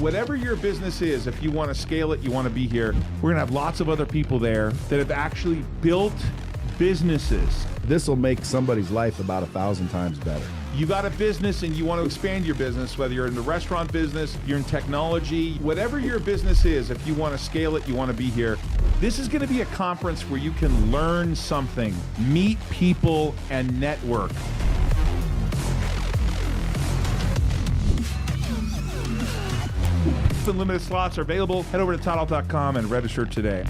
Whatever your business is, if you want to scale it, you want to be here, we're going to have lots of other people there that have actually built businesses. This will make somebody's life about 1,000 times better. You got a business and you want to expand your business, whether you're in the restaurant business, you're in technology, whatever your business is, if you want to scale it, you want to be here. This is going to be a conference where you can learn something, meet people, and network. Limited slots are available. Head over to toddault.com and register today.